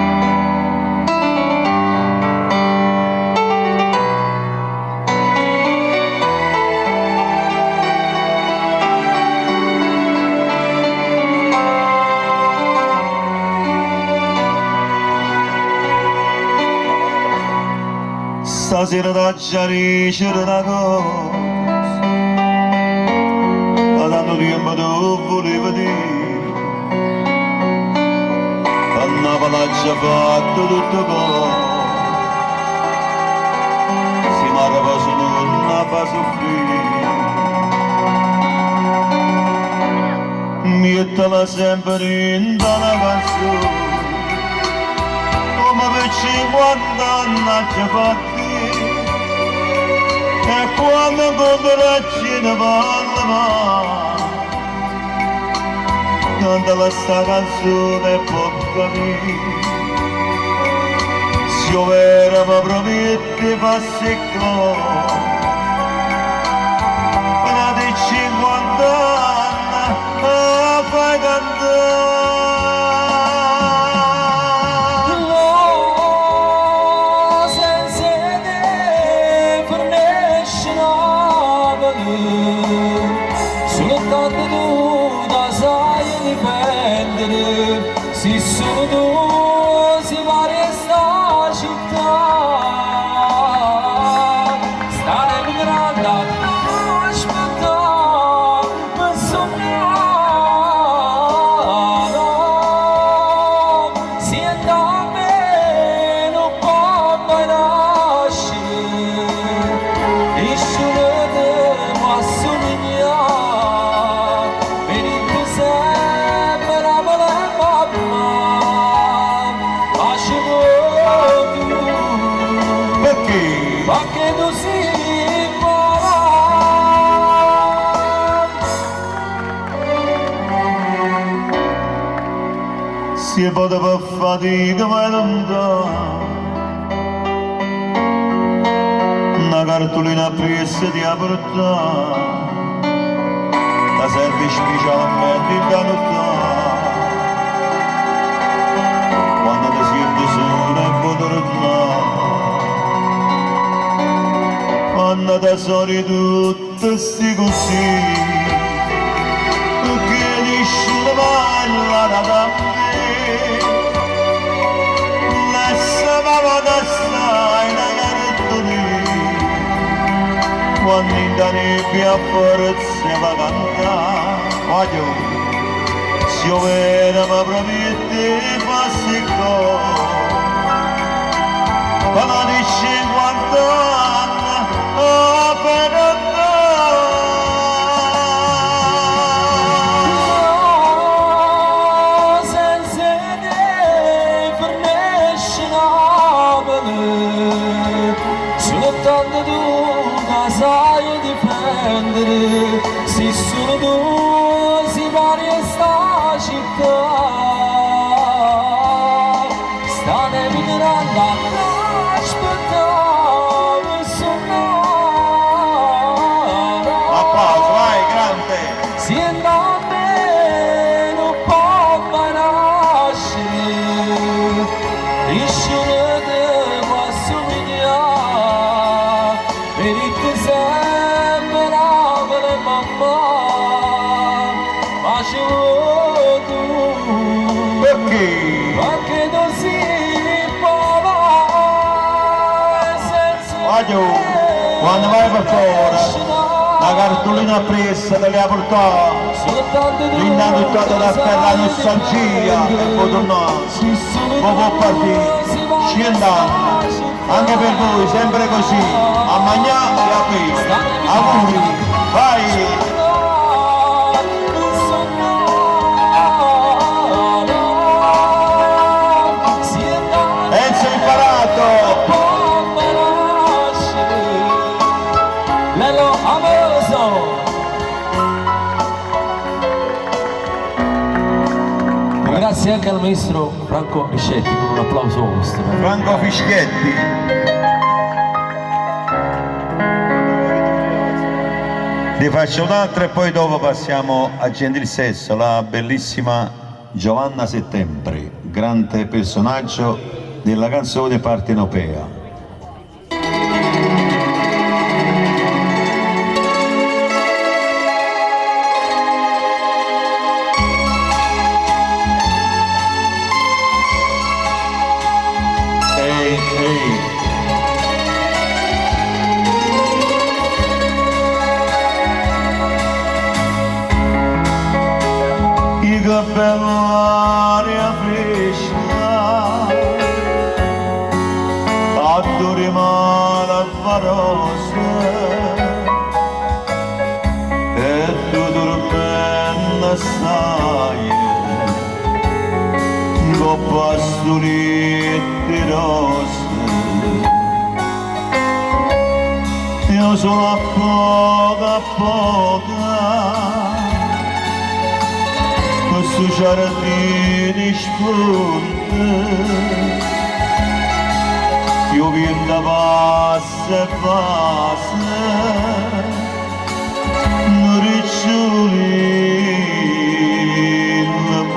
Stasera da chiariscere una cosa, ma tanto tempo tu volevo dire. Annava l'ha già fatto tutto qua, si m'arrava su non la fa soffrire, mettala sempre in una canzone, come per 50 anni ha già fatto, e quando conterà ce ne parla, cantala sta canzone e può capire, se io vera mi promette passi cose, ma di 50 anni Perché? Perché tu sei buona. Se vado per fatica ma non dà una cartolina presa di portare la serve specialmente in canotà quando ti senti solo e vuoi tornare quando ti sono tutte sti così che dici la balla da me lasciava da stai la cartolina quando in da nebbia forse va a cantare voglio se io vedo ma promette passi qua quando di 50 anni appena soltanto tu la sai difendere se solo tu si pari a sta città sta nevando aspettare sonare applauso vai grande si da me non può mai nascere riscire te posso somigliare per il sempre la bella mamma ma ci vuoi tu perché tu sei buona senza voglio quando vai per fuori la cartolina presa te la portare l'inda buttata da terra la nostalgia e poi tornare poi può partire 100 anni anche per voi sempre così a mangiare e a bere auguri vai Enzo imparato Lello amoroso grazie anche al maestro Franco Fiscetti con un applauso vostro Franco Fischietti ne faccio un'altra e poi dopo passiamo a Gentil Sesso la bellissima Giovanna Settembre grande personaggio della canzone partenopea. Che bella aria fresca addormenta la farosa e tu dormendo assai con pastoretti rosse io sono a poca questo giardino spunta io viendo passa e passa non ricciolino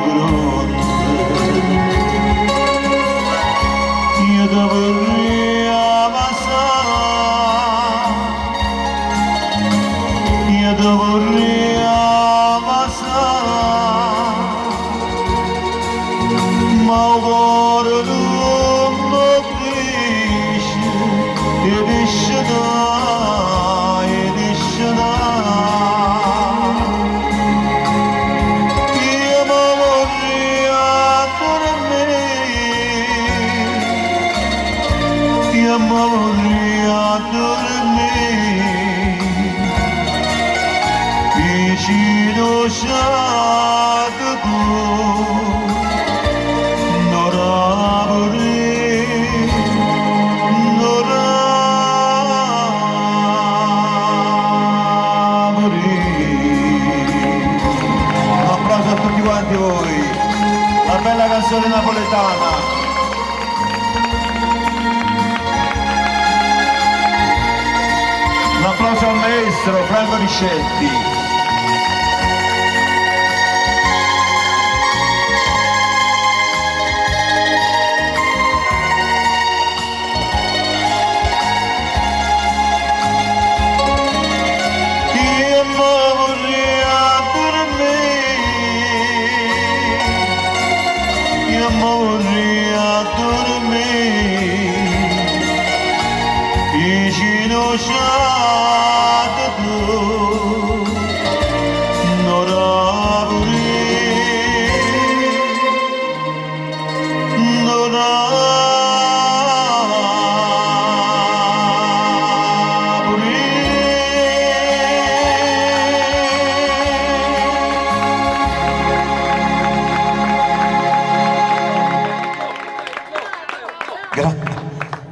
pronta io ti vorrei ammassare io ti vorrei ammassare ma il cuore non dice e dice dai, e dice dai io mi vorrei dormire io mi vorrei dormire vicino a tu non applauso al maestro Franco Riscetti.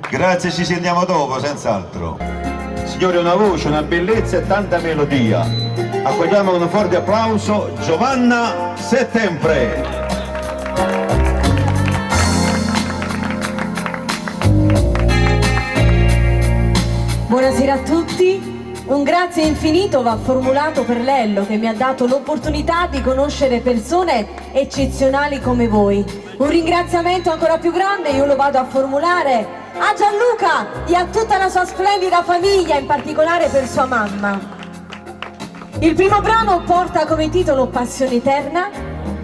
Grazie, ci sentiamo dopo, senz'altro. Signori, una voce, una bellezza e tanta melodia. Accogliamo con un forte applauso Giovanna Settembre. Buonasera a tutti. Un grazie infinito va formulato per Lello che mi ha dato l'opportunità di conoscere persone eccezionali come voi. Un ringraziamento ancora più grande io lo vado a formulare a Gianluca e a tutta la sua splendida famiglia, in particolare per sua mamma. Il primo brano porta come titolo Passione Eterna,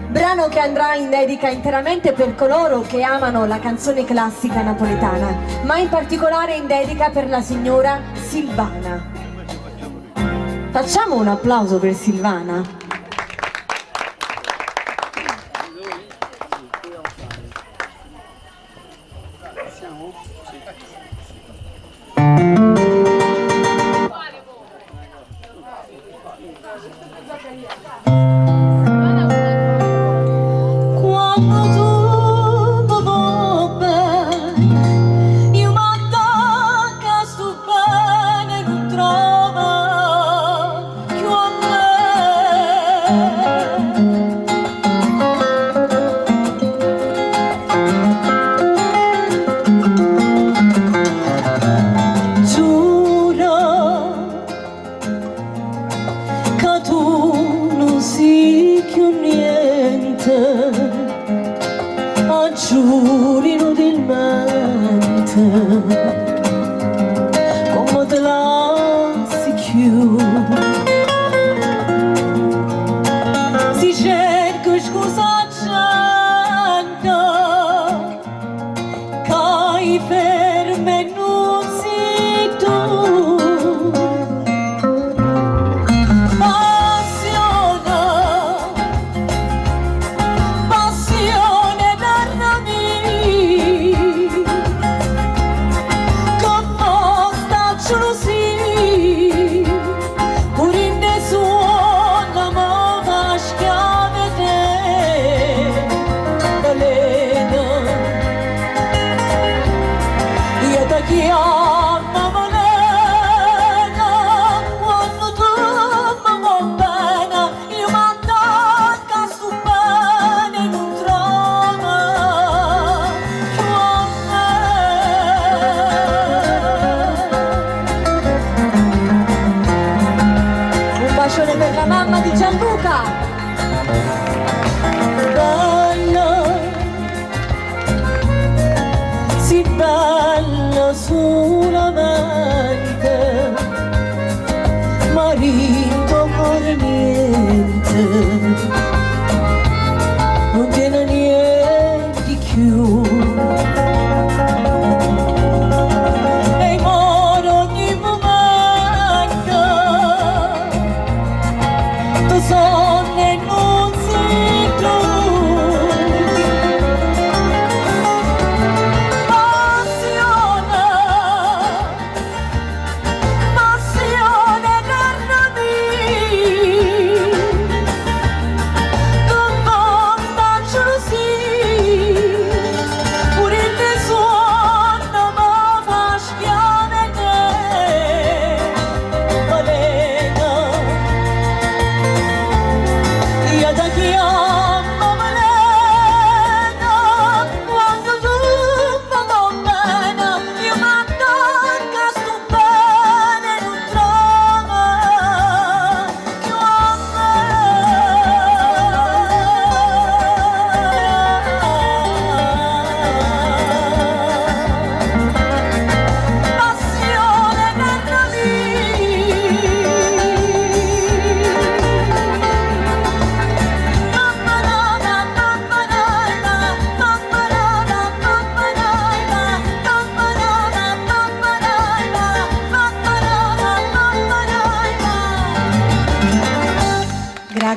brano che andrà in dedica interamente per coloro che amano la canzone classica napoletana, ma in particolare in dedica per la signora Silvana. Facciamo un applauso per Silvana.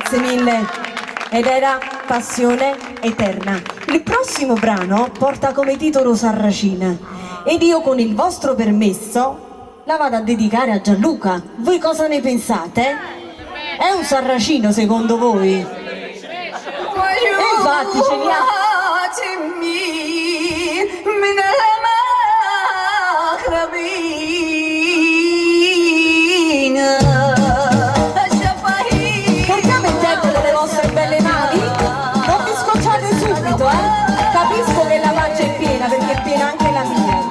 Grazie mille. Ed era Passione Eterna. Il prossimo brano porta come titolo Sarracina ed io con il vostro permesso la vado a dedicare a Gianluca. Voi cosa ne pensate? È un sarracino secondo voi? Infatti ce li ha. Portiamo il tempo delle vostre belle mani. Non vi scocciate subito, Capisco che la pancia è piena, perché è piena anche la mia.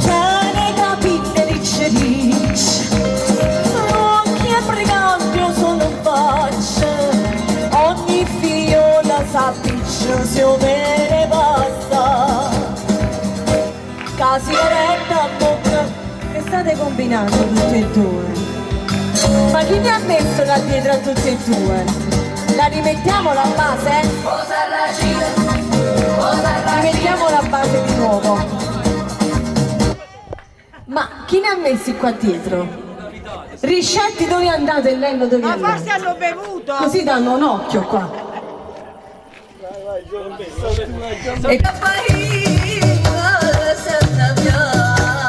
Tiene capite ricce occhi e brigante sono facce, ogni fiola s'appiccia, se overe basta. Casi retta a bocca, che state combinando tutte e due? Ma chi mi ha messo là dietro a tutte e due? La rimettiamo la base? Rimettiamo la base di nuovo. Ma chi ne ha messi qua dietro? Riscetti, dove è andato il Lello, dove è andato? Ma forse hanno bevuto! Così danno un occhio qua.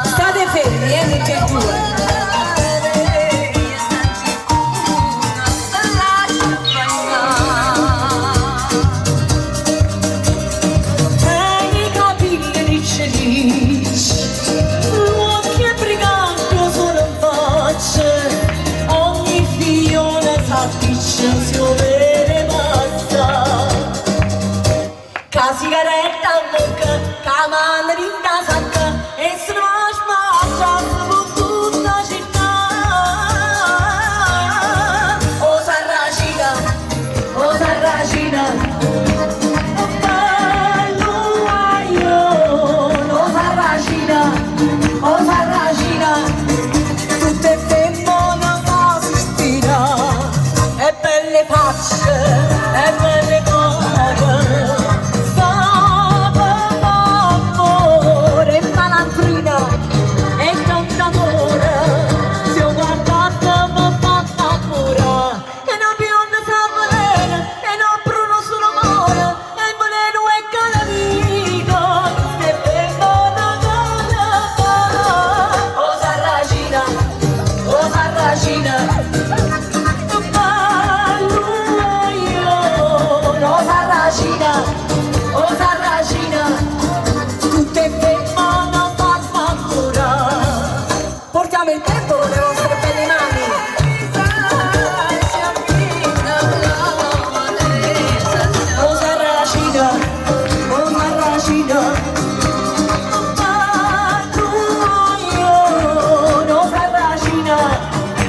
State fermi, tutti e due. Sigaretta a bocca, camana rinda sacca e se ne va smasciando per tutta la città. Oh Sarracina, bello guaglione. Oh Sarracina, tutte femmine da si ispira, e belle facce, e belle cose. Portiamo il tempo con le vostre belle mani. Oh Sarracina,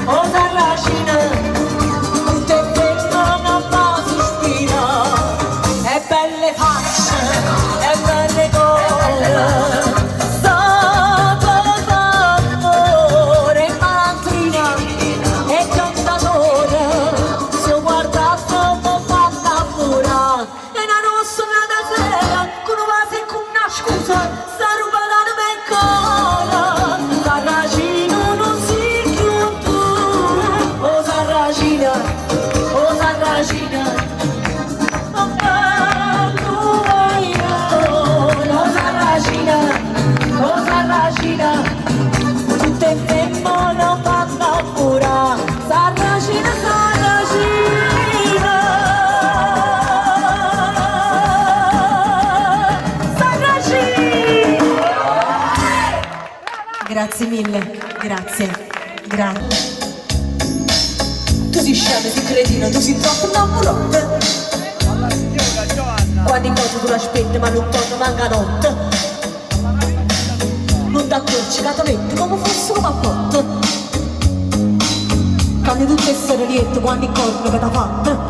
oh Sarracina, tutte vengono a si ispira, e belle facce, e belle cose. Tutte femmine fanno pura, Sarracina, Grazie mille, grazie. Tu sei scemo, sei cretino, tu sei troppo innamorato. Quando in cosa tu l'aspetti, ma non quando manca notte. Non ti accorgi che ti metti come fosse un cappotto. Quando tutte essere lieto, quando il corno che ti ha fatto.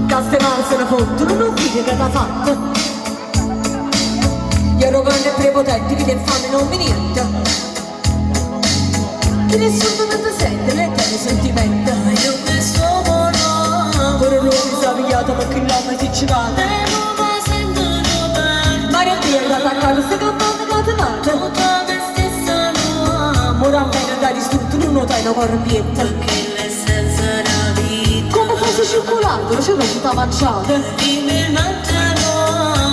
Che ste mani se ne fottono, non vedi che ti ha fatto. Gli arroganti e prepotenti, chi te fanno non mi niente. Che nessuno non ti sente, né te ne sentimenti. Ma io mi sono no. Pure lui mi sa pigliato perché l'uomo si ci va. Ma non ti è attaccato, se campano catenato. l'hai distrutto, non notai una corpietta. Come fosse cioccolato, c'è una città mangiata.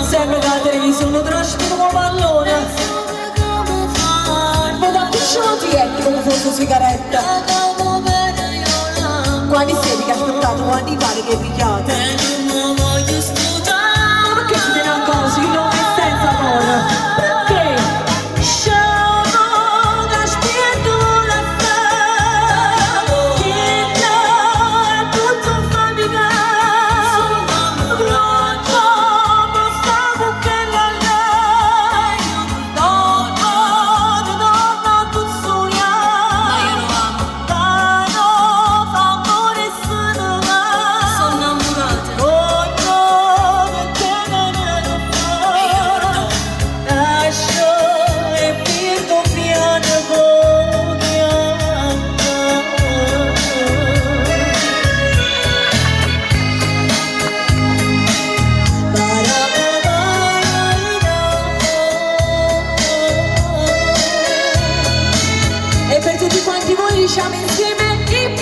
Sembra che la televisione trascina come pallone. Ma da pisciati ecco come fosse sigaretta. Quanti siete che aspettate, quanti pare che pigliate. Ma perché si tiene ancora così, non è senza amore? Perché? Diciamo insieme ip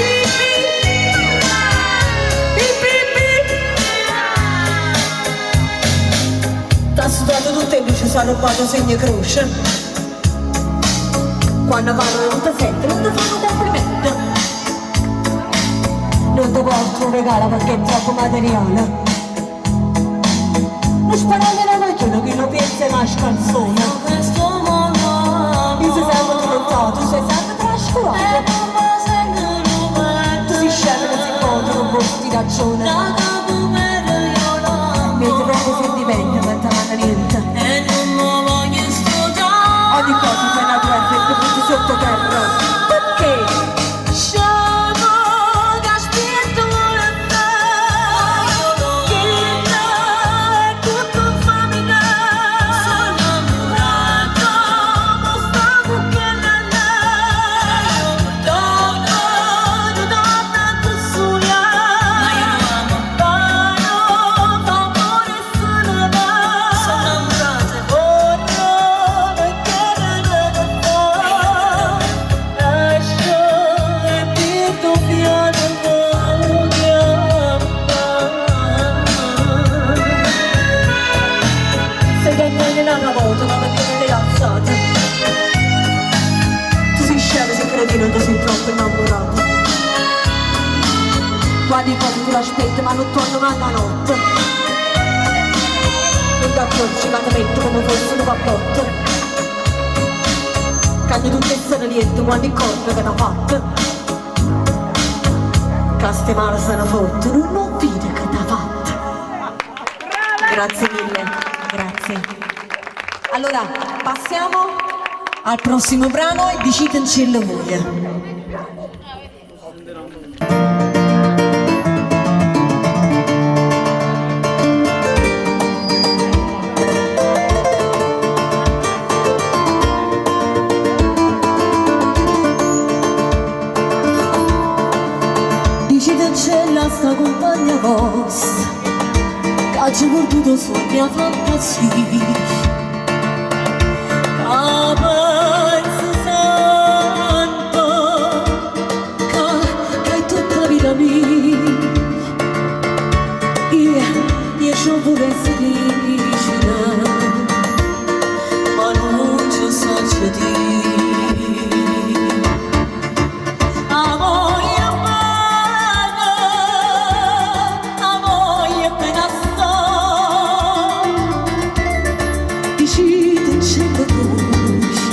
ip t'ha sudato tutto e lui ci sa rubato segno croce. Quando vanno non ti senti, non ti fanno complimenti, non ti porto un regalo perché è troppo materiale. Non sparate la macchina che lo pensa e nasce canzone. Mi sei sempre diventato, sei sempre trascurato. Tu sei scemo che si incontra, non posti ragione. Mentre proprio sentimento non ti manca niente. Ogni cosa fai una guerra e ti butti sottoterra. Perché? Non ti sei troppo innamorato. Quando poi tu l'aspetti ma non torno mai la notte. Non ti accorgi ma ti metto come fosse un pappotto. Cagni tutte e sono lieto quando il corpo che t'ha fatto. Caste male se ne fotto, non vide che t'ha fatto. Grazie mille, grazie. Allora, passiamo al prossimo brano e decideteci voi. Decideteci la sta compagna vostra che ha voluto sulla mia fantasia. Io ci vorrei felice, ma non ci so dire. A voglia appena sto, decide c'è la voce.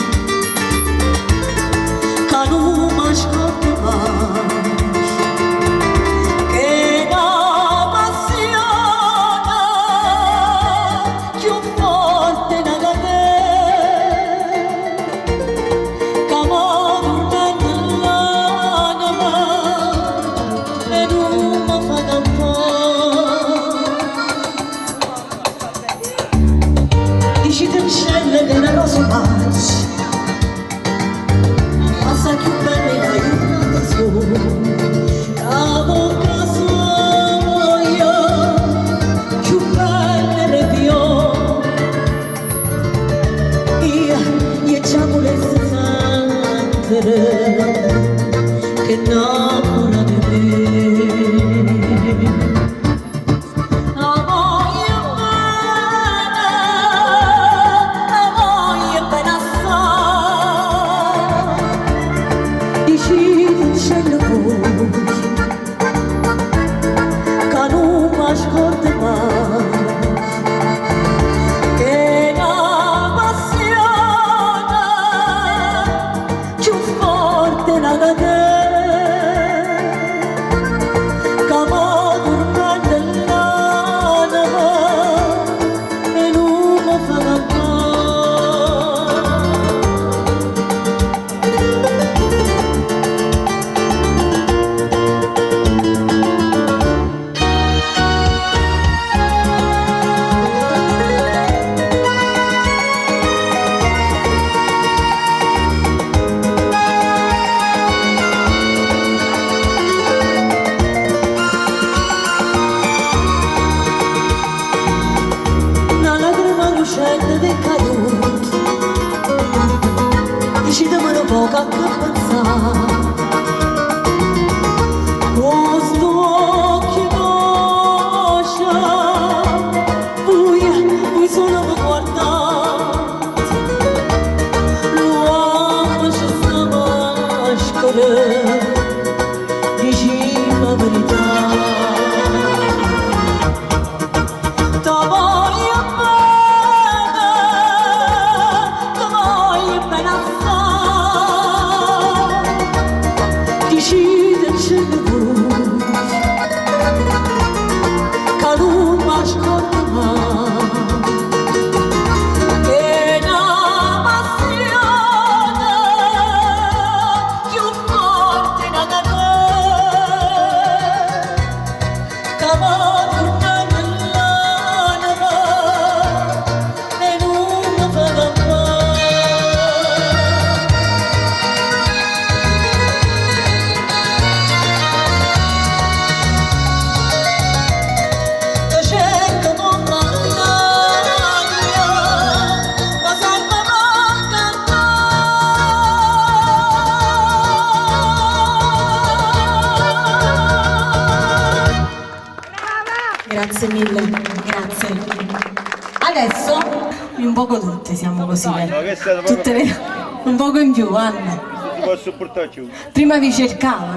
gente del caduto, decidemelo poco a pensare. Questo occhio d'oscia, voi solo mi guardate, l'uomo c'è sta maschera, dici la verità. Grazie mille, grazie. Adesso un poco tutte siamo così, tutte le... un poco in più, Anna. Prima vi cercava.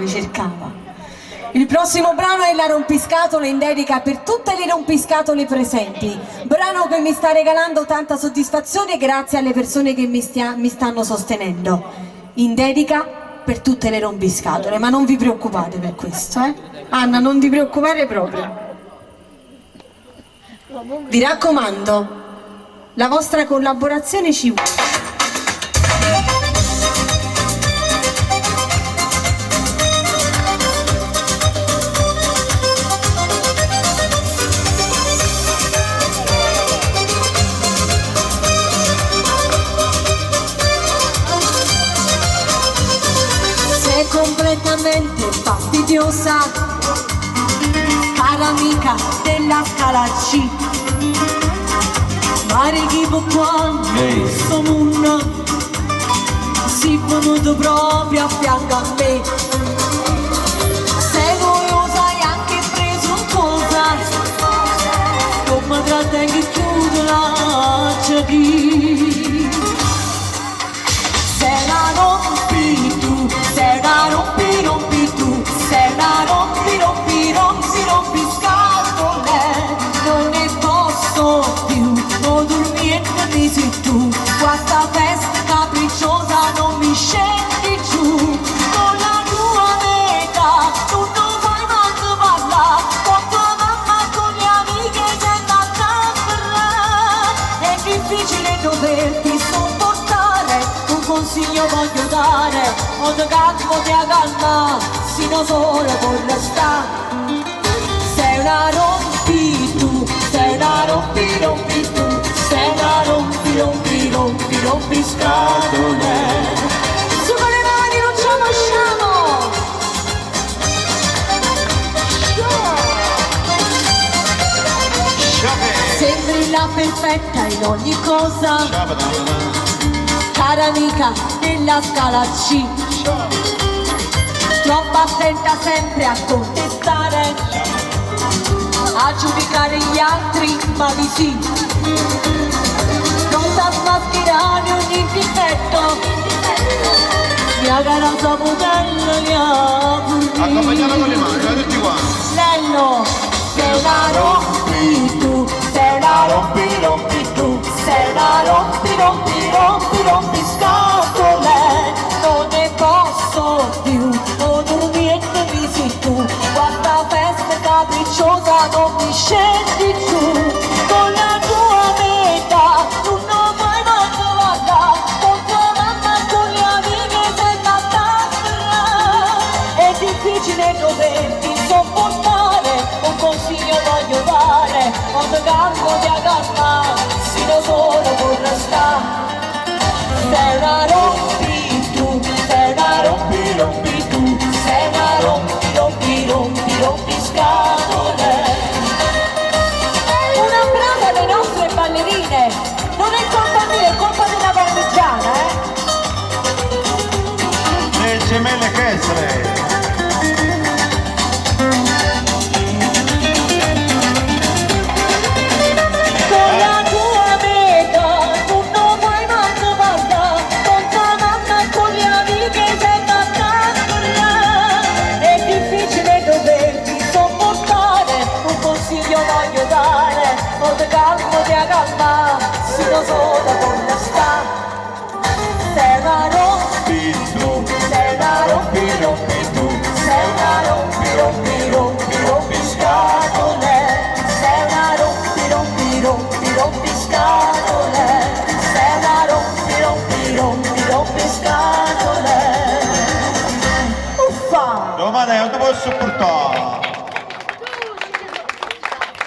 Il prossimo brano è La rompiscatole, in dedica per tutte le rompiscatole presenti. Brano che mi sta regalando tanta soddisfazione grazie alle persone che mi stanno sostenendo. In dedica per tutte le rompiscatole, ma non vi preoccupate per questo, eh? Anna, non ti preoccupare proprio. Vi raccomando, la vostra collaborazione ci vuole. Sei completamente fastidiosa, cara amica della scala C. Mare chi può quando questo mondo si venuto proprio a fianco a me. Sei noiosa e anche preso in cosa, come trattengo e chiudo la qui. Sei la rompi tu, sei la rompi tu, sei la rompi scatole, non ne posso più, non dormiente mi sei tu, questa festa capricciosa non mi scendi giù, con la tua metà tu non fai manco parlare, con tua mamma e con le amiche c'è andata a parlare, è difficile doverti sopportare, un consiglio voglio dare, o te calmo ti calma, sino solo per restare. Sei una rompi tu, sei una rompi tu, sei una rompi scatole. Su con le mani non ci lasciamo. Sembri la perfetta in ogni cosa, cara amica della scala C. Troppo attenta sempre a contestare, a giudicare gli altri, ma di sì. Non sa smascherare ogni difetto, mi ha la modella, mi ha pulito. Accompagnata con le mani, tutti qua. Lello, sei una rompi tu, sei una rompi tu, sei una rompi scatole, non ne posso più, non dormiente mi sei tu, guarda festa capricciosa non mi scendi giù, con la tua metà tu non fai manco guardare, con tua mamma e con le amiche sei andata a parlare, è difficile doverti sopportare, un consiglio voglio dare, quando campo ti agaffa sopportare.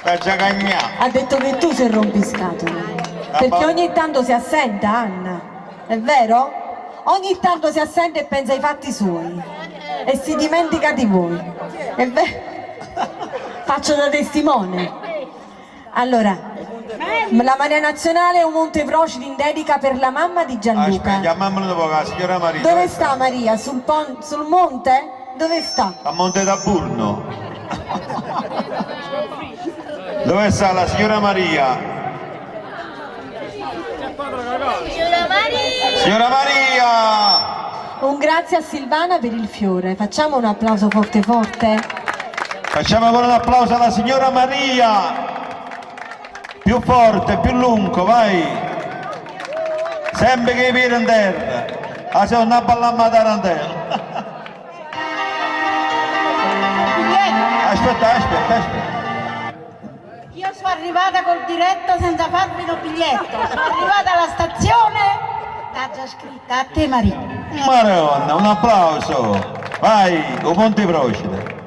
Per giagagnare. Ha detto che tu sei rompiscatole. Perché ogni tanto si assenta, Anna. È vero? Ogni tanto si assenta e pensa ai fatti suoi. E si dimentica di voi. È vero? Faccio da testimone. Allora, la Maria Nazionale è un Monte Procidi in dedica per la mamma di Gianluca. Aspetta, chiamiamola dopo la signora Maria. Dove sta Maria? Sul monte? Dove sta? A Monte Taburno. Dove sta la signora Maria? Signora Maria! Un grazie a Silvana per il fiore. Facciamo un applauso forte forte. Facciamo ancora un applauso alla signora Maria! Più forte, più lungo, vai! Sempre che i piedi in terra! Ah, se non ballare a tarantella! Aspetta. Io sono arrivata col diretto senza farvi lo biglietto. Sono arrivata alla stazione, t'ha già scritta a te Maria. Maronna, un applauso! Vai, o Monte Procida!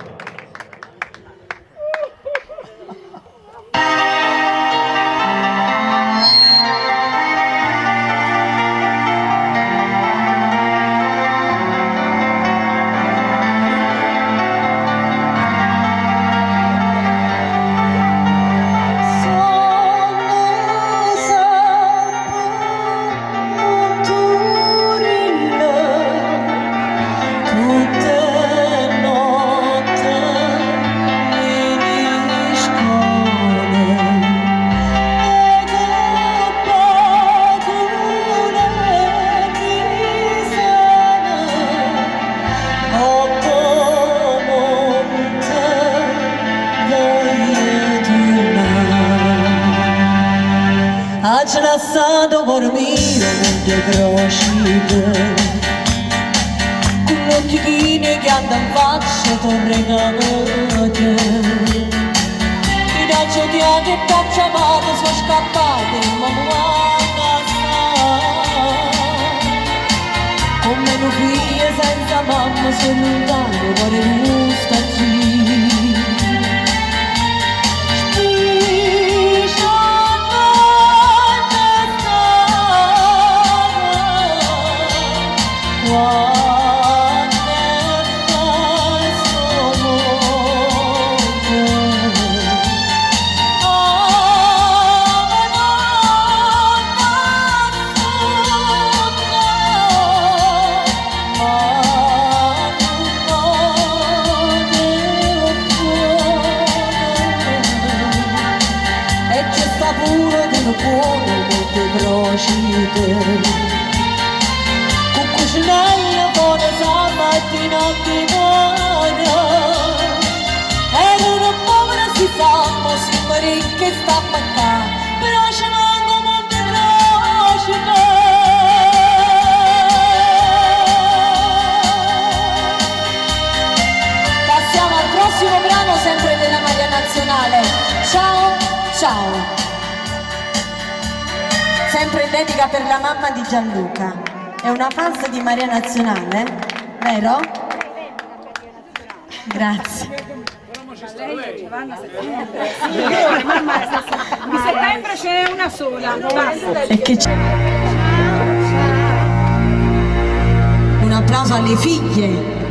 Ci lasciato dormire Monte Procida con l'occhio chini che andano in faccia torre camate i dacciatiati e dacciamate sono scappate ma guarda con meno figlie senza mamma sono lontano cuore gusta con cucinella buona stamattina di buona era una povera si sa ma si pare che sta a paccare però ce l'hanno Monte Procida passiamo al prossimo brano sempre della Maria Nazionale. Ciao sempre dedica per la mamma di Gianluca. È una fans di Maria Nazionale, vero? Grazie. Di settembre ce n'è una sola, basta. E che c'è? Un applauso alle figlie.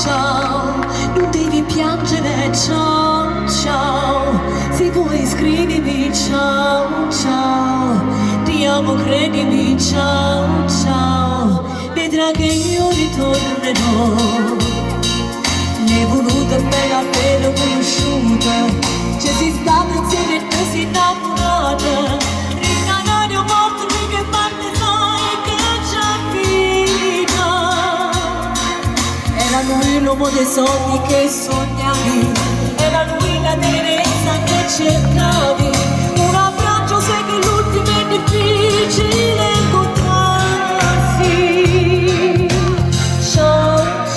Ciao, non devi piangere, ciao, se vuoi scrivimi, ciao, ti amo, credimi, ciao, vedrai che io ritornerò, ne è voluta bene appena conosciuta, ci si sta insieme e noi si innamorata, rincanare un morto che parte sai che c'è vita. Era lui l'uomo dei sogni che sognavi, era lui la tenerezza che cercavi, un abbraccio se che l'ultimo è difficile incontrarsi.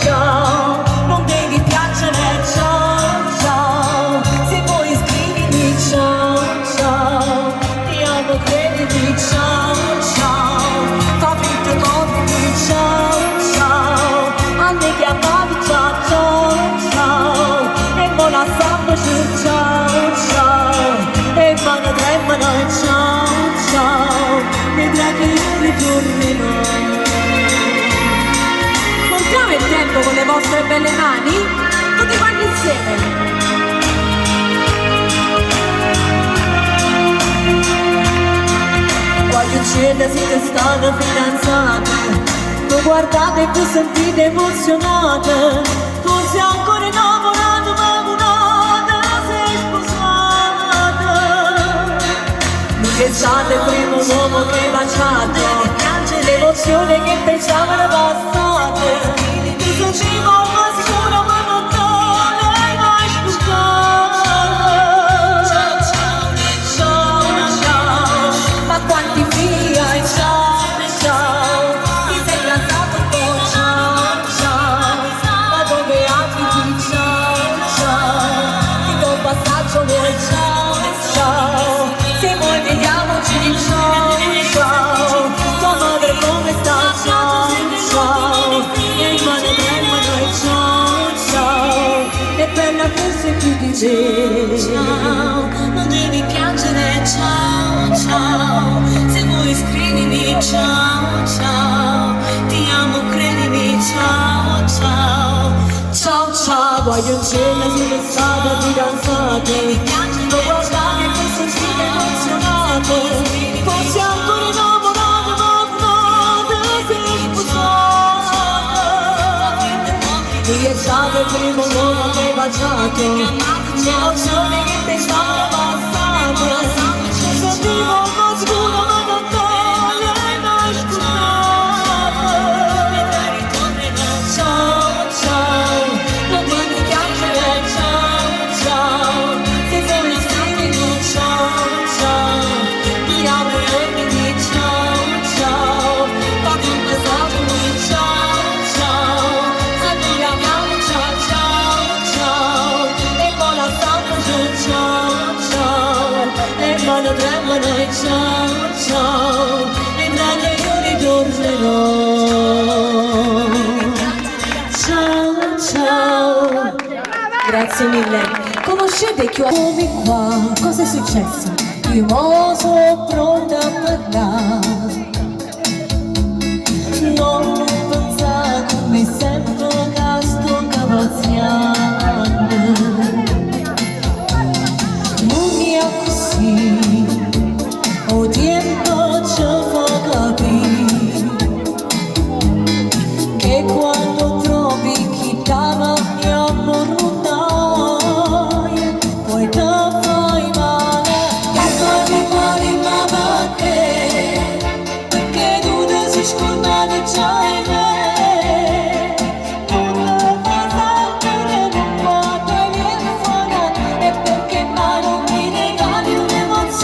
Ciao, non devi piacere, ciao, se vuoi scrivimi, ciao, ti amo, credimi, ciao, fa finta, corrimi, ciao. ciao ciao, e mano tremano e ciao ciao, vedrai che io ritornerò. Contiamo il tempo con le vostre belle mani, tutti quanti insieme. Voglio uccidere se siete state fidanzate, non guardate più, sentite emozionate, forse ancora innamorate, ma curate, sei sposate. Non pensate al primo uomo che baciate, l'emozione che pensavano passate, mi sentivo ma sicura ma non te l'hai mai spostata. Ciao ciao, ma quanti figli hai, ciao ciao, ti sei casato con ciao ciao, ma dove abiti, ciao ciao, ti do un passaggio vuoi, ciao ciao, se vuoi vediamoci, ciao ciao, tua madre come sta, ciao ciao, e il mare tremano e ciao ciao, è bella forse più di te. Ciao, non devi piangere, ciao ciao, se vuoi scrivimi, ciao ciao, ti amo credimi, ciao ciao. Ciao ciao, voglio un cielo siete state fidanzate, non guardate che sentite emozionate, forse ancora innamorate, ma curate, sei sposate. Riestate il primo uomo che baciate, l'emozione che pensavo passate, sentivo un po' scuro ma non te l'hai mai scusata. Ciao ciao, non devi piangere, ciao ciao, se vuoi scrivimi, ciao ciao, ti amo e quindi ciao ciao, fatti un passaggio, ciao ciao, se ti amiamo, ciao ciao, e buona salute, ciao ciao, e mano tremano e ciao ciao, vedrai che io ritornerò. Ciao ciao, grazie mille. Conoscete chi come qua? Cosa è successo? Io mo sono pronta a parlare, non pensare come sempre che sto cavazziando. Non mi è così, o tempo ci fa capire che quando trovi chi t'ama mi ammorutai, poi te fai male, e fai male ma perché tu ti sei scordato già in me, tu te fai sempre non guarda e vieni fuori, e perché mai non mi regali un'emozione.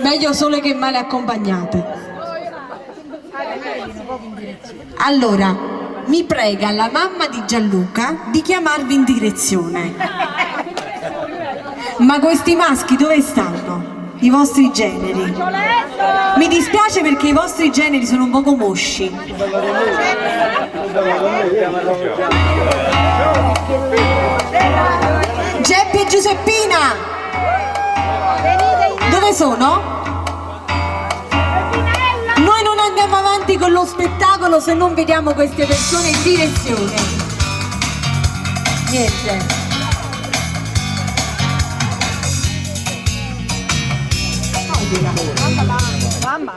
Meglio sole che male accompagnate. Allora, mi prega la mamma di Gianluca di chiamarvi in direzione. Ma questi maschi dove stanno? I vostri generi. Mi dispiace perché i vostri generi sono un poco mosci. Geppi e Giuseppina! Dove sono? Noi non andiamo avanti con lo spettacolo se non vediamo queste persone in direzione. Niente. Mamma.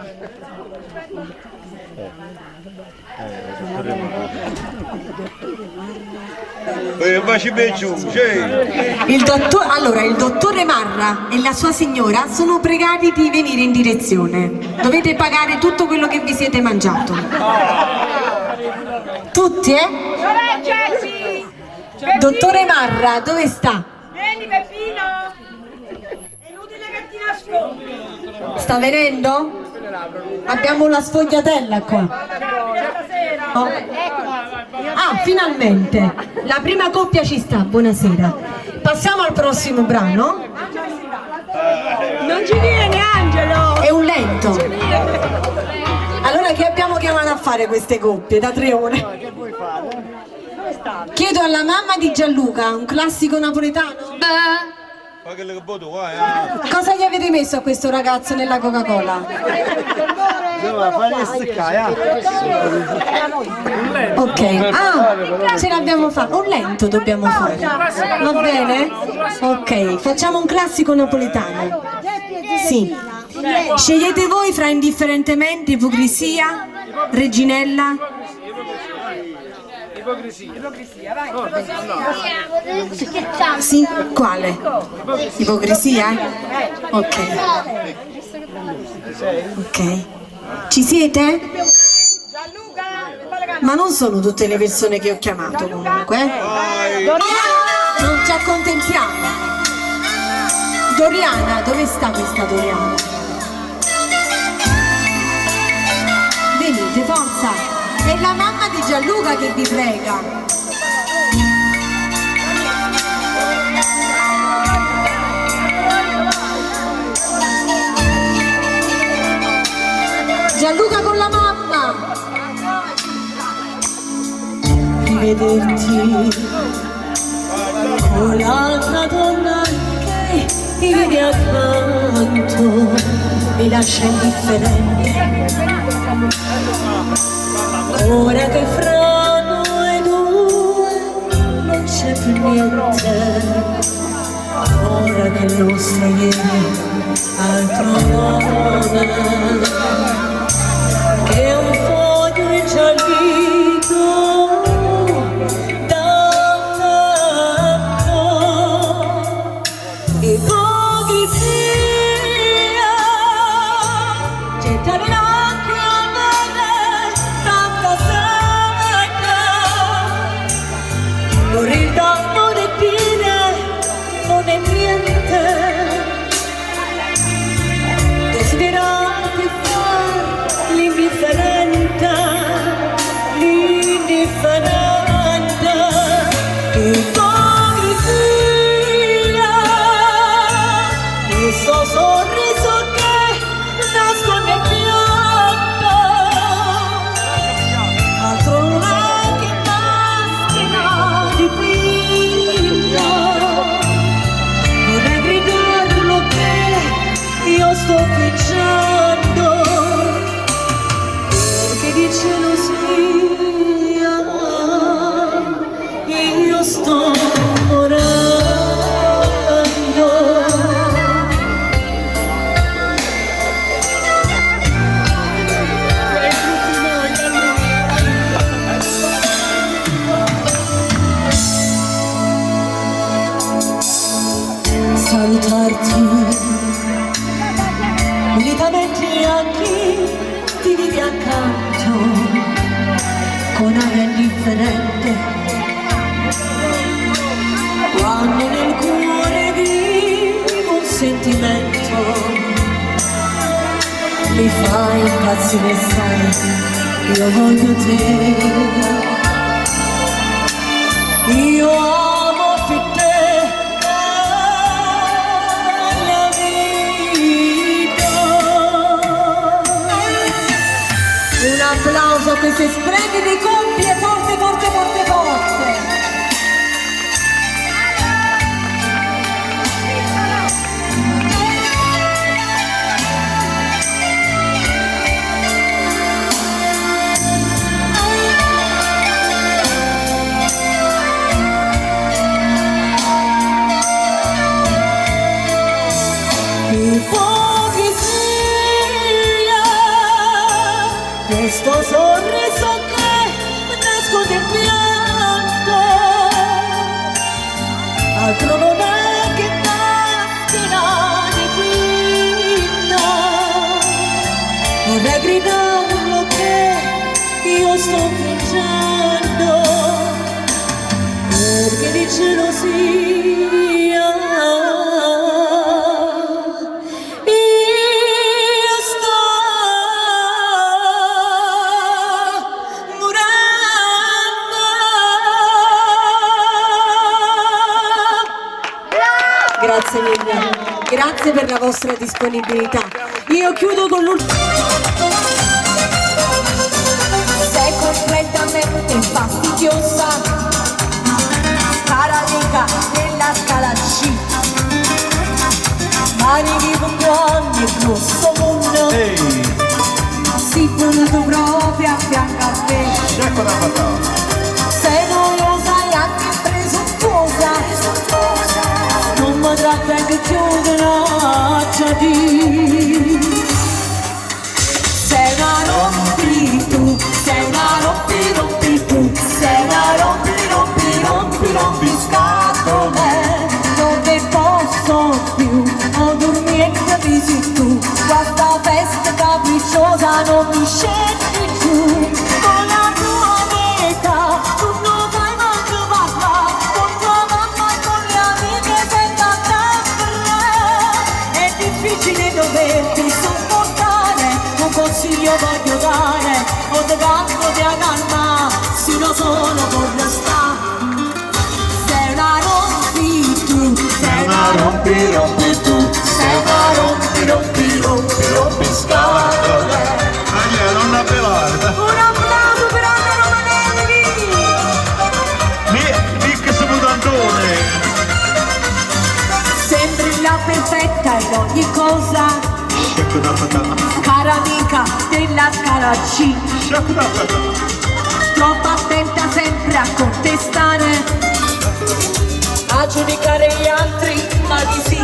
Il dottore Marra e la sua signora sono pregati di venire in direzione. Dovete pagare tutto quello che vi siete mangiato. Tutti, eh? Dottore Marra, dove sta? Vieni Peppino! È inutile che ti nascondi! Sta venendo? Abbiamo una sfogliatella qua. Oh. Ah, finalmente! La prima coppia ci sta, buonasera. Passiamo al prossimo brano. Non ci viene Angelo! È un lento. Allora che abbiamo chiamato a fare queste coppie da 3 ore? Chiedo alla mamma di Gianluca un classico napoletano. Cosa gli avete messo a questo ragazzo nella Coca-Cola? Ok, ah, ce l'abbiamo fatto, un lento dobbiamo fare, va bene? Ok, facciamo un classico napoletano. Sì, scegliete voi fra indifferentemente, ipocrisia, Reginella. Sì, quale? Ipocrisia? Ok. Ok. Ci siete? Ma non sono tutte le persone che ho chiamato comunque. Non ci accontentiamo. Doriana, dove sta questa Doriana? Venite, forza! È la mamma di Gianluca che vi prega. Gianluca con la mamma. Rivederti con l'altra donna che ti vedi accanto mi lascia indifferente. Ora che fra noi due non c'è più niente, ora che il nostro ieri altro non è che un foglio ingiallito da tempo. Ipocrisia, gettare lacrime, tanta sete, morir d'amore dire non è niente. Desiderarti far l'indifferente, l'indifferente. Ipocrisia, questo sorriso che nasconde il pianto, altro non è che maschera di dipinto. Vorrei gridarlo che io sto pigiando, perché di gelosia io sto morendo. Salutarti unitamente a chi ti vive accanto con aria indifferente, quando nel cuore vivo un sentimento mi fai impazzire, sai, io voglio te, io amo più te la vita. Un applauso a queste splendide coppie, forte, forte, forte, forte. Questo sorriso che nasconde il pianto, altro non è che maschera di quinta. Vorrei gridarlo che io sto piangendo, perché di gelosia grazie mille, grazie per la vostra disponibilità. Io chiudo con l'ultimo. Sei completamente fastidiosa, paralica nella scala C, mani di buoni e grosso mondo, si voluto proprio a fianco a te. Sei noiosa e anche presuntuosa, non mi tratta che chiudono a di. Sei una rompi tu, sei una rompi tu, sei una rompi scatole. Non ne posso più, ho dormito capisci tu, questa festa capricciosa non mi scendi giù. Con la tua vita tu non vai manco parlare, con tua mamma e con le amiche senza è difficile doverti sopportare, un consiglio voglio dare, o te canto di calma, sino solo con restare. Sei una rompi tu, sei una rompi tu, sei una rompi scatole. Non appellare. Un applauso per Anna Romanelli! Mica Saputantone. Sembri la perfetta in ogni cosa, cara amica della scala C, troppo attenta sempre a contestare, a giudicare gli altri, ma di sì,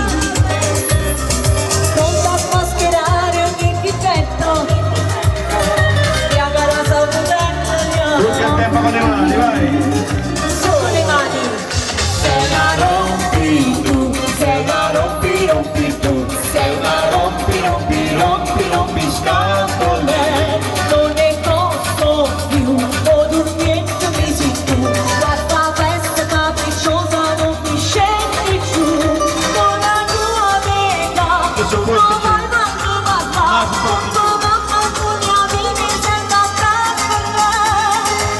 pronta a mascherare ogni difetto, piaga la Tutti a tempo con le mani, vai. solo le mani. Sei una rompi tu, sei una rompi tu, sei una rompi scatole. Non ne posso più, ho dormito mesi tu, questa festa capricciosa non mi scendi giù. Con la tua vita non vai manco parlare, con tua mamma con gli amici senza trasferire.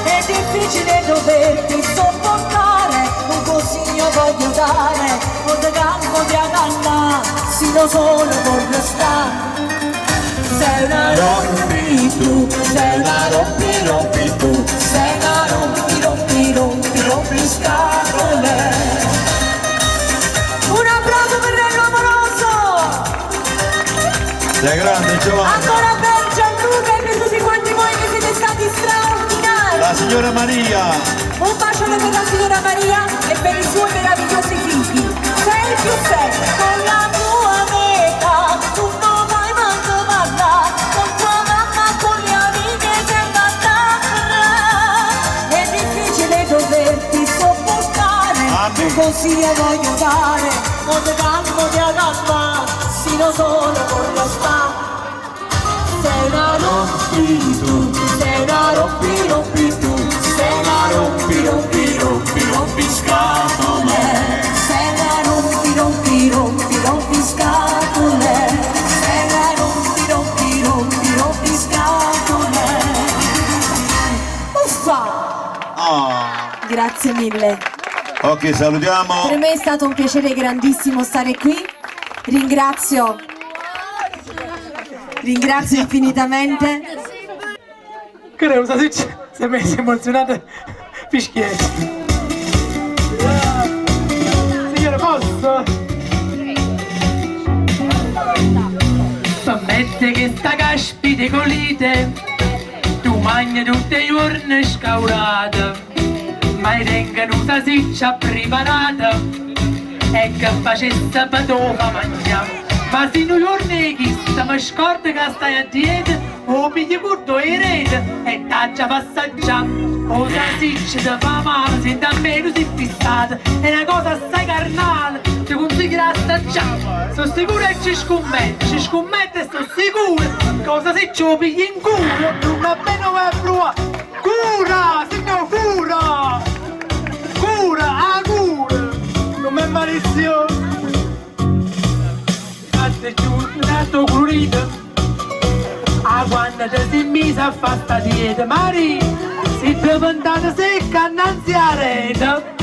È difficile doverti sopportare, un consiglio voglio dare, o te canto di calma, sino solo con restare. Sei una rompi tu, sei una rompi tu, sei una rompi scatole. Un applauso per Rello Amoroso! Sei grande Giovanni. Ancora per Gianluca e per tutti quanti voi che siete stati straordinari! La signora Maria. Un bacio per la signora Maria e per i suoi meravigliosi figli. Sei più sei, con la tua meta, tu non vai manco parlare, con tua mamma, con le amiche senza andare. È difficile doverti sopportare, un consiglio voglio dare, o te canto di calma, sino solo con lo sta. Sei una rompi tu, sei una rompi tu, sei una rompi scatole. Sei una rompi scatole. Sei una rompi Grazie mille. Ok, salutiamo. Per me è stato un piacere grandissimo stare qui. Ringrazio infinitamente. Credo, si è messo emozionato fischietto. Signore, posso? Ammette che sta caspita colite, tu mangi tutte i giorni scaurata, ma tengono una siccia preparata e che facesse patofa mangiare. Ma se non giorni che mi scorda che stai a dieta, o pigli curto e rete e taggia passaggia. O sa siccia ti fa male, se da me non si fissata, è una cosa assai carnale, ti consiglio assaggiare. Sono sicura che ci scommette e sto sicura, cosa se ci lo pigli in culo, non va bene come è cura, signor cura, cura, a cura, non è malissimo. Fate giù nato curito, a quando ti si mise a fare sta dieta, Mari, si è diventata secca annanzi a rete,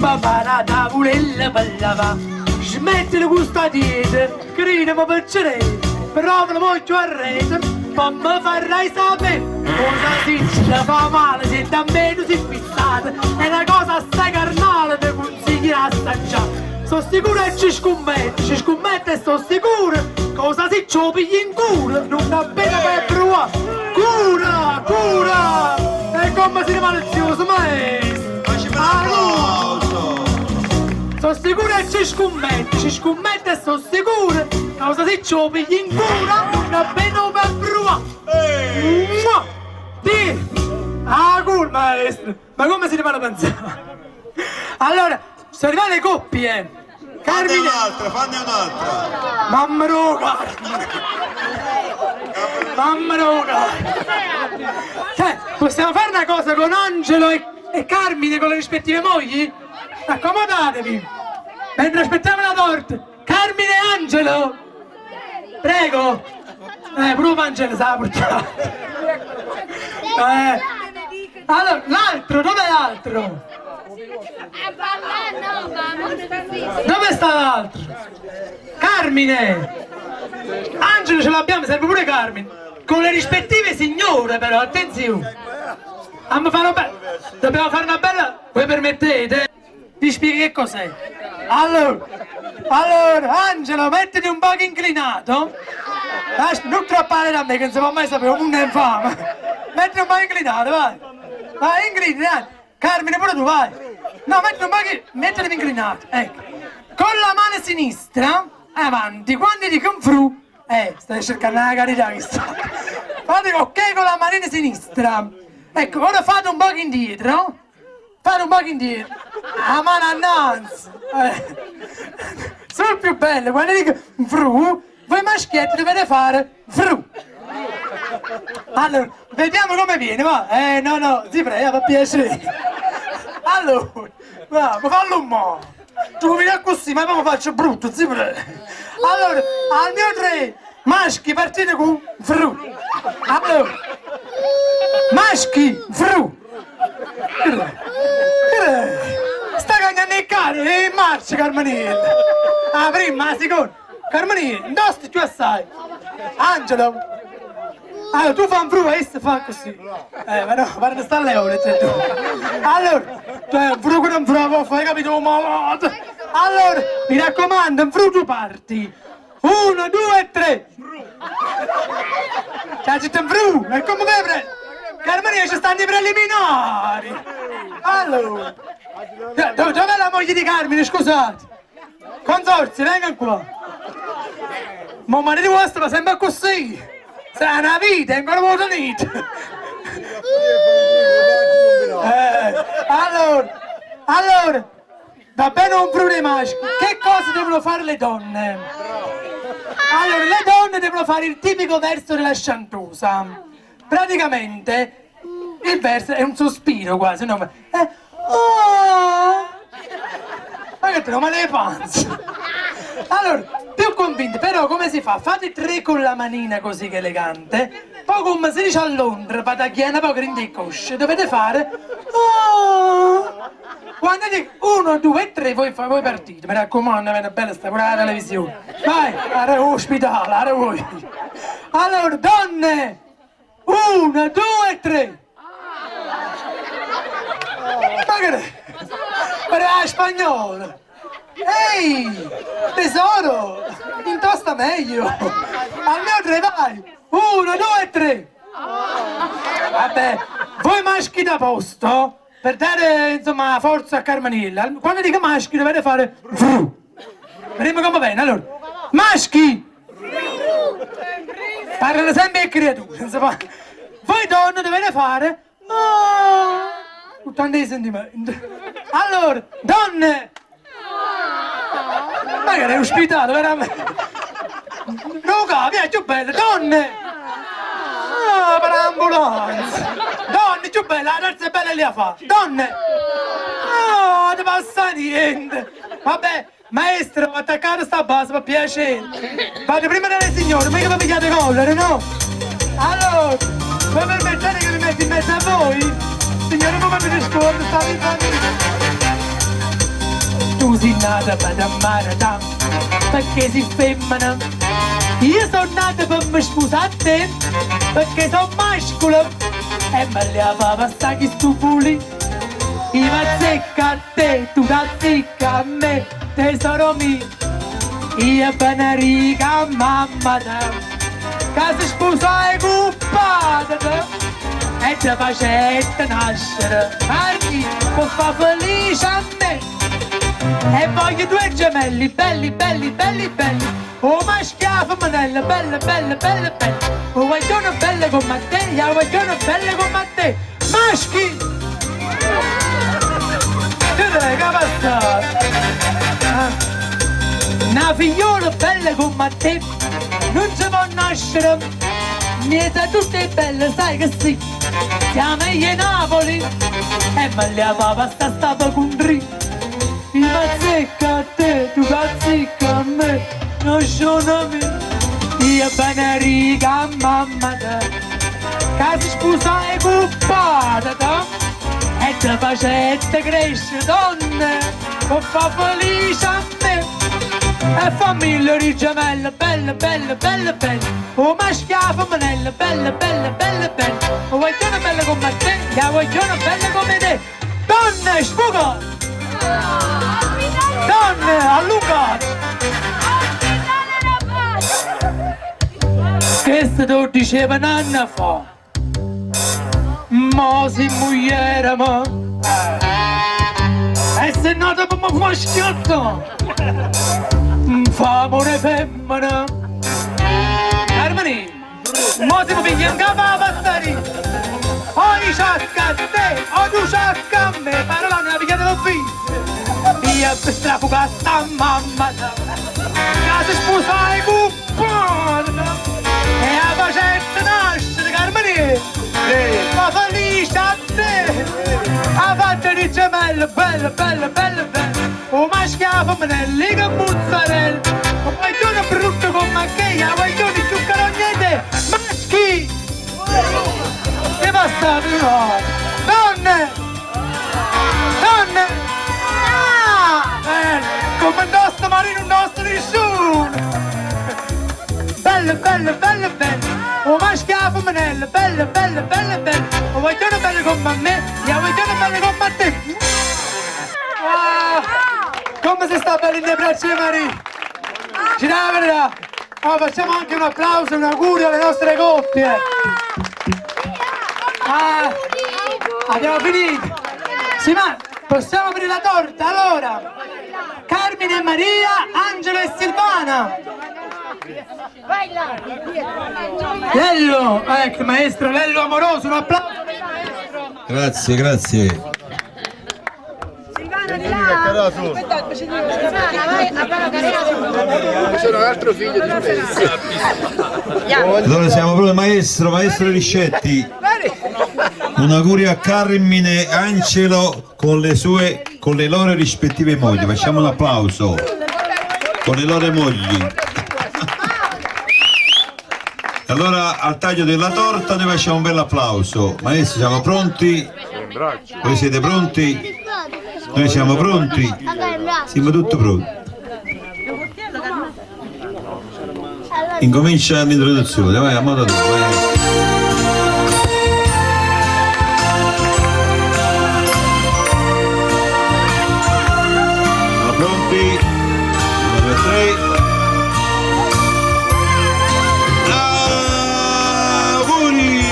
papà la tavolella per lavare, smettila con sta dieta, crede mi piacerei, però me lo voglio a rete, ma mi farai sapere, cosa si ci fa male, se da me non si fissata, è una cosa assai carnale, ti consiglio assaggiare. Sono sicura che ci scommette e sono sicura, cosa si ci pigli in cura, non va bene per provare, cura, e come si malizioso maestro, sono sicura che ci scommette e sono sicura, cosa si ci pigli in cura, non va bene per provare, cura maestro, ma come si rimane a pensare? Allora, sono arrivate le coppie. Carmine. Fanne un'altra. Mamma roga. Cioè, possiamo fare una cosa con Angelo e Carmine con le rispettive mogli? Accomodatevi. Mentre aspettiamo la torta. Carmine e Angelo. Prego. Pure Angelo sa portare. Allora, l'altro, dov'è l'altro? Dove sta l'altro? Carmine! Angelo ce l'abbiamo, serve pure Carmine! Con le rispettive signore però, attenzione! Dobbiamo fare una bella... Voi permettete? Vi spieghi che cos'è? Allora, Angelo, mettiti un po' inclinato. Non trappare da me che non si può mai sapere, un infame. Mettiti un po' inclinato, vai! Vai, inclinato! Carmine, pure tu, vai! No, mettiti inclinato, ecco. Con la mano sinistra, avanti, quando dico un fru, stai cercando la carità che sta. Fate ok con la manina sinistra. Ecco, ora fate un po' indietro. La mano annanzi. Sono più belle, quando dico fru, voi maschietti dovete fare fru. Allora, vediamo come viene, va? No, ti prego, per piacere. Allora, va, ma fallo un po'. Tu vieni così, ma poi mi faccio brutto, ti prego. Allora, al mio 3, maschi, partite con fru. Allora, maschi, fru. Sta cagnando il cane, e in marcia, Carmenina. La prima, la seconda. Carmenina, indosti più assai. Angelo. Allora, tu fai un fru e essa fa così. Ma no, guarda sta a leone, tu. Allora, un fru con un fru, hai capito? Allora, mi raccomando, un fru tu parti. 1, 2, 3. C'è c'è un fru, è come vede. Carmenina, ci stanno i preliminari. Allora, dov'è la moglie di Carmine, scusate? Consorzi, venga qua. Ma marito vostro ma sembra così. Sei una vita, ancora molto niente. Allora, va bene un fru dei maschi. Che cosa devono fare le donne? Allora, le donne devono fare il tipico verso della sciantosa. Praticamente, il verso è un sospiro quasi, no? Ma che te lo male le panze. Allora, più convinti, però come si fa? Fate 3 con la manina così che elegante, poi come si dice a Londra, pataghiana, poi grindi cosce, dovete fare Quando dico 1, 2, 3, voi partite, mi raccomando, viene bella sta pure la televisione. Vai, a ospitale, a voi. Allora, donne, 1, 2, 3. Ma che è? Per la spagnola. Ehi, tesoro, intosta meglio. Almeno 3, vai. 1, 2, 3. Vabbè, voi maschi da posto, per dare insomma forza a Carmanilla, quando dico maschi dovete fare fru. Vedremo come bene, allora. Maschi! Parlano sempre le creature, insomma. Voi donne dovete fare... Tutto dei sentimenti. Allora, donne! Magari è ospitato, veramente. Luca, vieni più bella, donne! Per l'ambulanza! Donne, più bella, la terza è bella lì a fare! Donne! Non ti passa niente! Vabbè, maestro, attaccate sta base per piacere! Fate prima delle signore, mica vi pigliate collere, no? Allora, voi permettete che mi metti in mezzo a voi? Signore, come mi risponde, state in famiglia! Tu sei nata per amare tanto, perché sei femmina. Io sono nata per mi sposare a te, perché sono mascolo. E me li fa passare chi stupuli. Io mi azzecca a te, tu ti azzecca a me, tesoro mio. Io ben ricca mamma te, che si sposai con padre te. E ti facette nascere, guardi, per far felice a me. E voglio 2 gemelli, belli, belli, belli, belli. Oh maschio e femminile, belle, belle, belle, belle. Oh vogliono belle come te, io vogliono belle come te. Maschi! Che dai, che passare? Una figliola bella come te non si può nascere. Niente, tutte belle, sai che sì. Siamo in Napoli e me li aveva stata con dritto. Io azzecca a te, tu azzecca a me, non sono me. Io ben ricca mamma te, che si sposai con padre te. E ti facette crescere donne, per far felice a me. E famiglia di gemelle, belle, belle, belle, belle. Oh maschio e femminile, belle, belle, belle, belle. Oh vogliono belle come te, io vogliono belle come te. Donne, spuga! Donne, a Luca! Questo te lo diceva un anno fa. Ma si mugliere, ma... E se no dopo mi fa schiotto! Fa amore femmina! Carmine! Ma si mi piglia in capo la pastarina! O i ciacca a te, o tu ciacca a me! Parola ne la pigliate lo figlio! Io per strafuga sta mamma te, che si sposai con padre e la facette nascere, Carmine, ma felice a te, la fatta di gemelle, belle, belle, belle, belle, o maschio e femminile, che mozzarella, o vogliono brutto come che, io vogliono di zuccarognete, maschi, che passate no, donne, donne, come nostro marino non nostro nessuno. Belle, belle, belle, belle. Oh maschio e femminile, belle, belle, belle, belle. Oh vogliono belle come me, io vogliono belle come te. Come si sta bene in le braccia di Maria? Ci dà la verità. Oh, facciamo anche un applauso, un augurio alle nostre coppie. Abbiamo finito. Sì, ma possiamo aprire la torta allora? Carmine e Maria, Angelo e Silvana. Vai là! Lello, ecco maestro Lello amoroso, un applauso per il maestro. Grazie, grazie. Silvana di là! Silvana, vai a parlare. Sono un altro figlio di te. Allora siamo proprio maestro Riscetti. Un augurio a Carmine e Angelo con le loro rispettive mogli. Facciamo un applauso con le loro mogli. Allora al taglio della torta noi facciamo un bel applauso. Maestro, siamo pronti? Voi siete pronti? Noi siamo pronti? Siamo tutti pronti. Incomincia l'introduzione, vai a modo tu, vai. Pronti? 1, 2, 3. Auguri!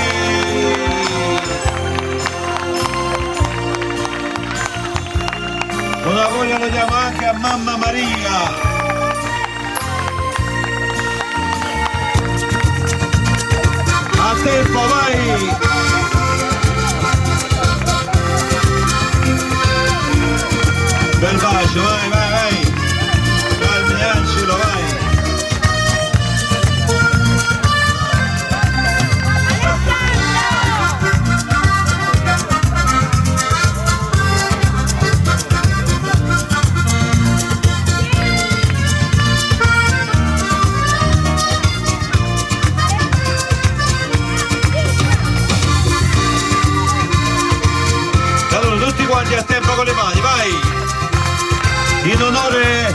Un augurio lo diamo anche a Mamma Maria. A tempo, vai! Bel bacio, vai, vai, vai! Calmi Angelo, vai! Allora, tutti quanti a tempo con le mani, vai! In onore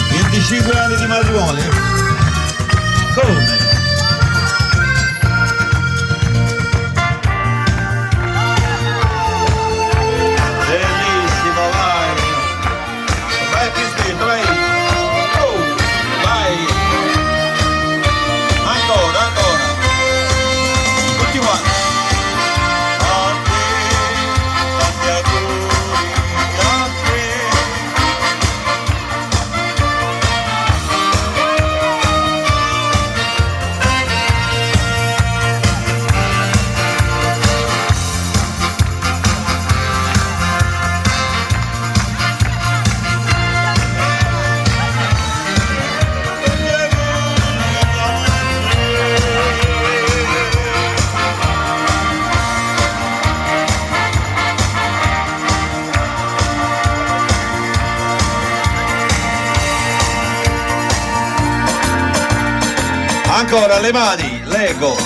25 anni di matrimonio. Come? Bellissimo, vai! Vai più spinto, vai! Oh, vai! Ancora, ancora! Tutti quanti! Ancora le mani, Lego.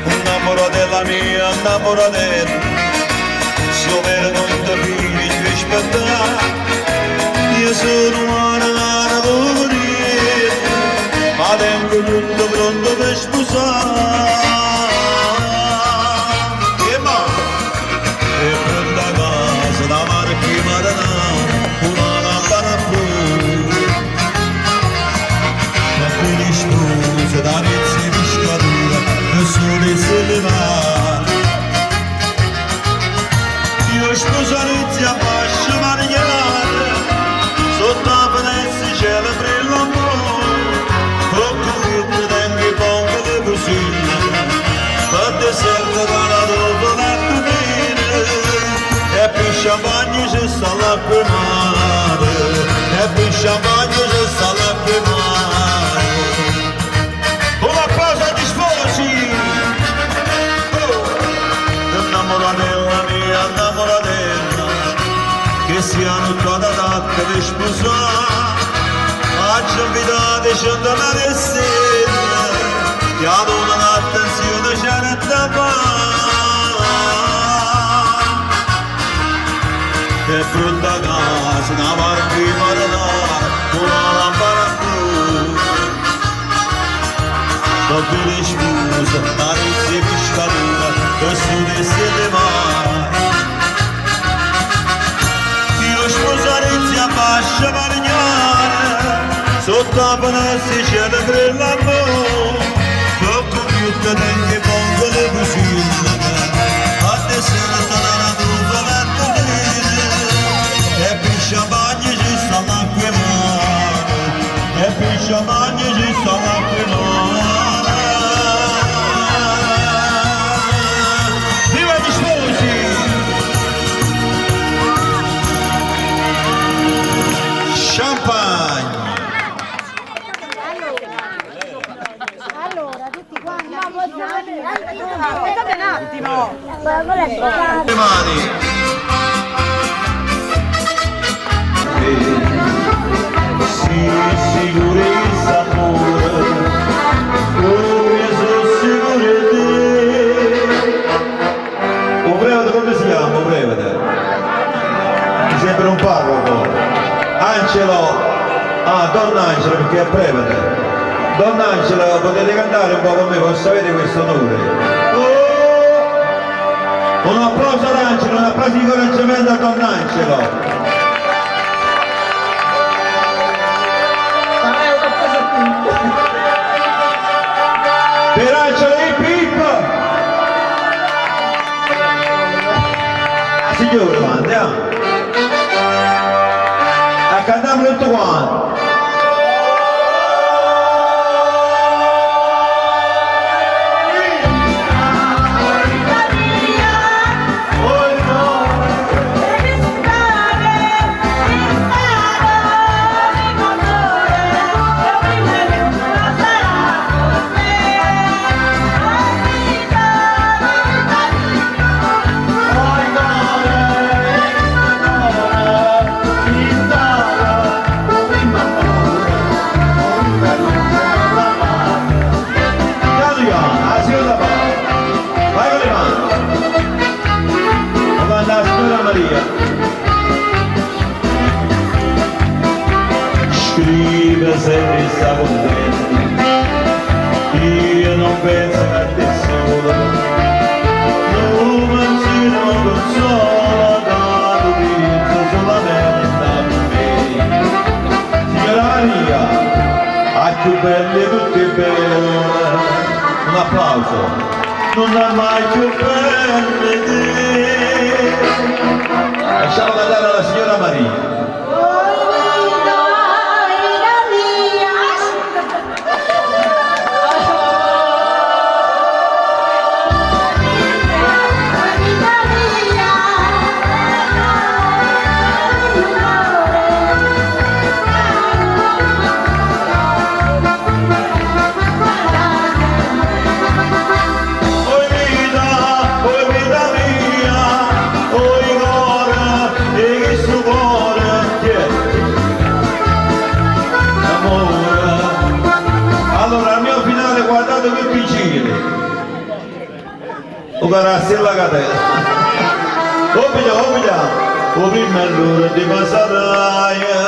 Innamoratella mia, innamoratella, se io non ti fini di aspettare, io sono una donna, ma tengo tutto pronto per sposare. Io sposarezzi a fascia marginale, sotto la finestra celebri l'amore, con cui ti tengo i ponchi di cucina, per te serve la dopo la cucina, e più champagne ci sta l'acqua e mare, e più champagne ci sta l'acqua e mare. Una cosa di sposi! Innamoratella mia, innamoratella, che siano tutta adatta per sposare, oggi invitate centinaia e sera, che adorano un'attenzione c'è da fare, e pronta a casa, una barca di marinare, una lampada blu, con le spuse, Arezzo e Piscatura, che su le mani. Io sposarezzi a fascia marignana, sotto la finestra celebri l'amore, con computer tengo i ponchi di cucina, a te sera la tua letto bene, e più champagne ci sta l'acqua e mare, e più champagne ci sta l'acqua e mare. Champagne! Allora, tutti quanti. Aspettate un attimo. Le mani! sicuri il sapore, come sono sicuri te. Un prevede come si chiama? Un prevede? Mi sembra un parroco. Angelo, Don Angelo perché è prevede. Don Angelo, potete cantare un po' con me, posso avere questo onore? Oh! Un applauso ad Angelo, un applauso di incoraggiamento a Don Angelo. Per Angelo e Pippo! Signore, andiamo! A cantare tutto quanto! Scrive se mi sta contento, io non penso a te solo, non pensi non consola, dato penso solamente a me. Signora Maria, a più belle tutte belle, un applauso, non ha mai più belle te. Lasciamo cantare alla signora Maria. Grazie alla catena. O prima allora di Masaraia.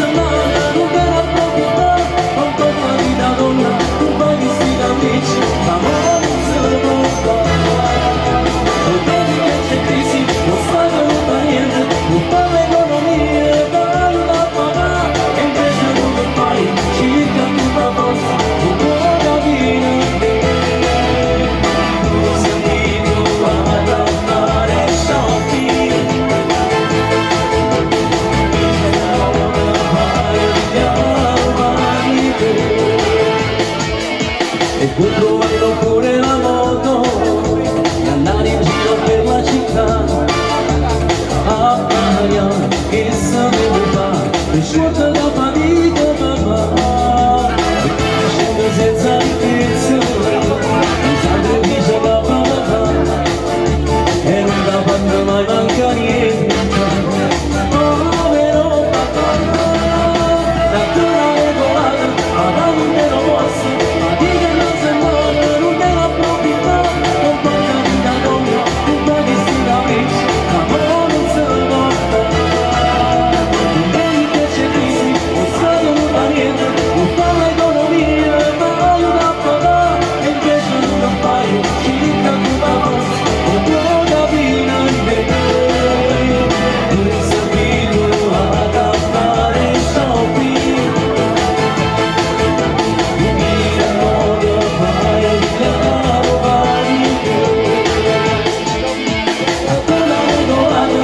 Thank you. italiana che sapevo fare, le scuote da fatica mamma, scendo senza intenzione, un sacrificio da papà, e non da quando mai manca niente. Oh, vero papà, da tu la regolata, ma non te lo posso, ma di che non sei morto, non te lo approfittare, non porta vita d'ombra, un po' di sicuramente, ma non se lo porta. Non vedi che c'è crisi, non sai non fa niente, non fa l'economia, ma aiuta a pagare, e invece non fai, circa tutta forza, non può capire in me. Non sapito a fare shopping, non mi modo fai a tirare vari, a quella regolata.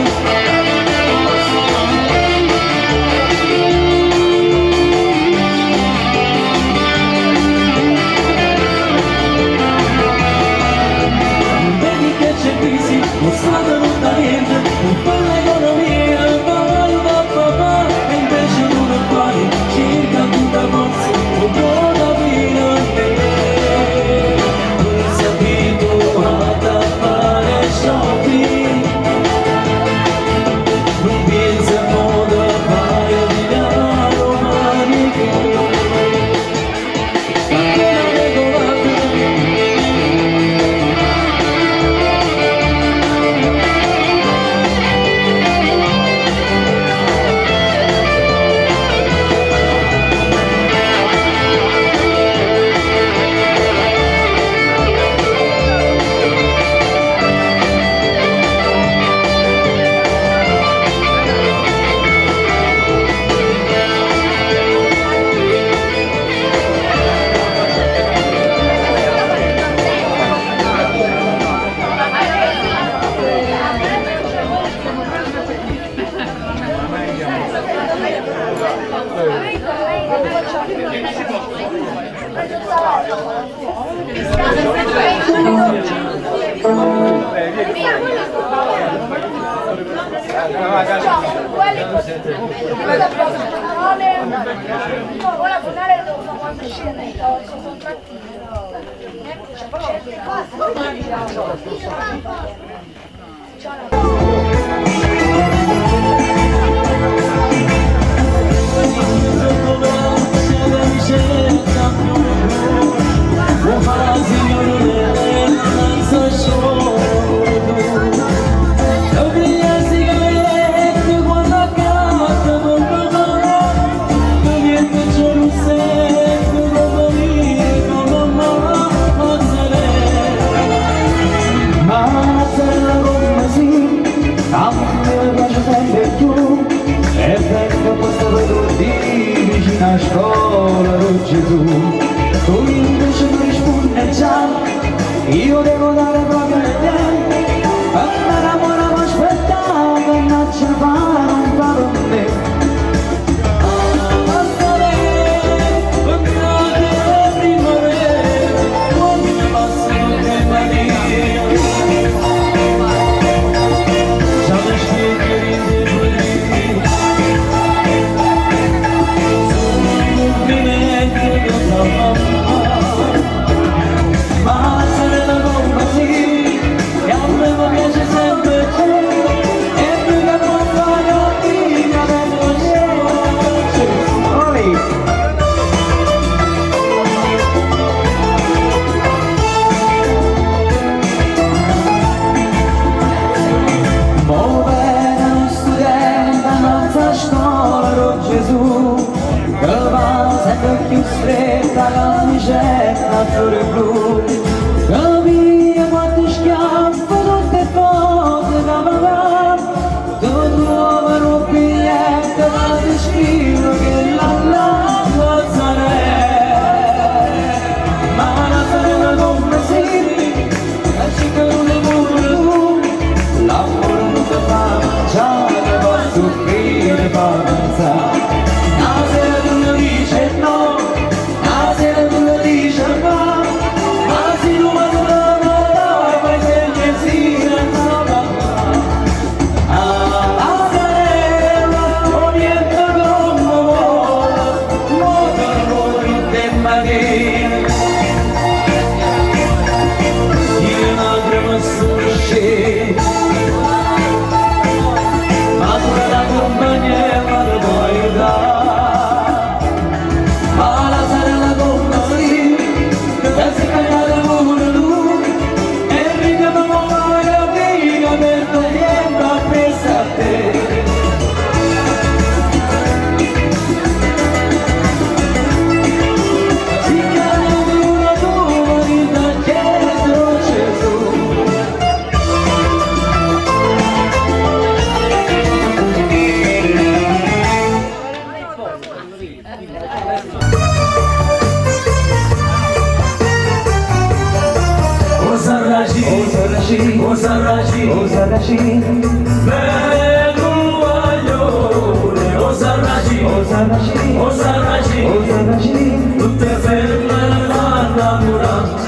Vedi che c'è crisi, non sanno non da niente, non fa l'economia, ma aiuta papà, e invece tu non fai, circa tutta forza, non può capire a me. Non sei abituata a fare shopping, non pensi a modo a fare a tirare romaniche, ma quella regolata. Ora tornare devo fare qualche scena, sono contrattino. A scuola di Gesù, tu invece mi rispondi già, io devo dare proprio le te, ma l'amore mi aspettava e non ce fa, non fa per me. Ma se ne la bomba sì. Sarraci, o Sarraci, bello guaglione, o Sarraci, o Sarraci, o Sarraci, o Sarraci, tutte femmine vanno innamorate.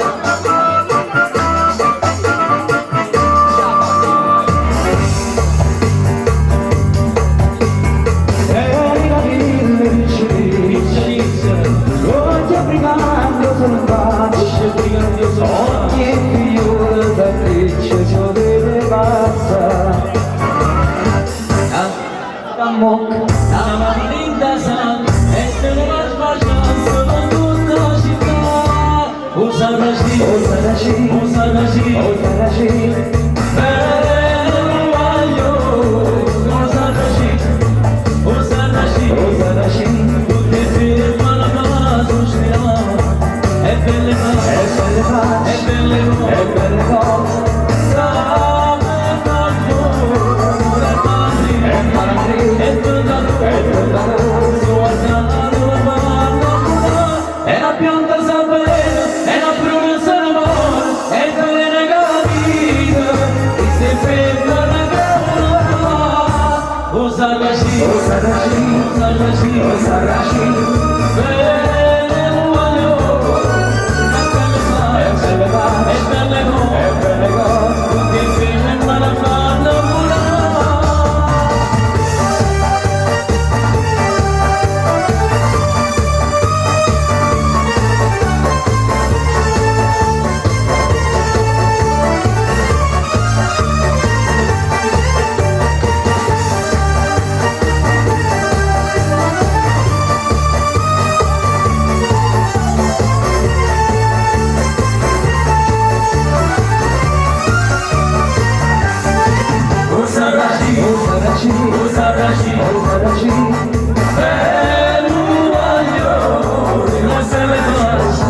ogni figlio da freccia ci deve passare. La malinda sa, e se non va sbagliando con tutta la città. O Sarraci, o Sarraci, o Sarraci, o Sarraci, bello guaglione, o Sarraci, o Sarraci, o Sarraci, tutte firma la casa uscirà. E belle facce, e belle facce, e belle cose, e belle cose, e malandrini, e tentatori, e la pianta s'avvelena, e la pruna se ne va, e bene capita, e se ferma la gara. O Sarraci, o Sarraci, o Sarraci, o Sarraci, bene guaglione, e belle facce, e belle cose, e belle cose, tutti ferma la fanno volare. O Sarraci, o Sarraci, o Sarraci, o Sarraci, bello guaglione, o se le faccia,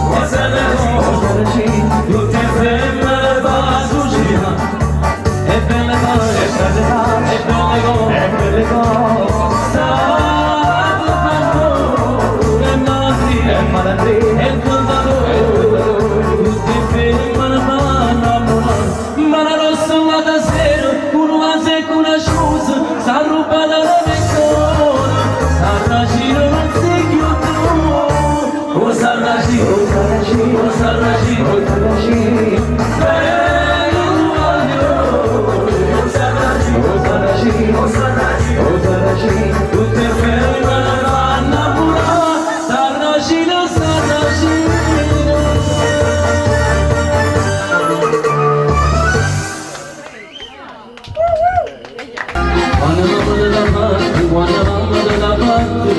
o se le o cose, Sarraci, tutte femmine va su gira, e belle facce, e belle facce, e belle cose, e belle cose, santo cantore, e malandrino, e malandrini, e cantatore, tutte femmine vanno a volare, ma la rossa va da sera, una secca, una sciusa, sta ruba la mezz'ora, Sarraci non si chiude, o Sarraci, o Sarraci, o Sarraci, o Sarraci, bello guaglione, o Sarraci, o Sarraci, o Sarraci, o Sarraci, tutte femmine vanno a volare, Sarraci, Sarraci. Quando mamma della parte, quando mamma della parte,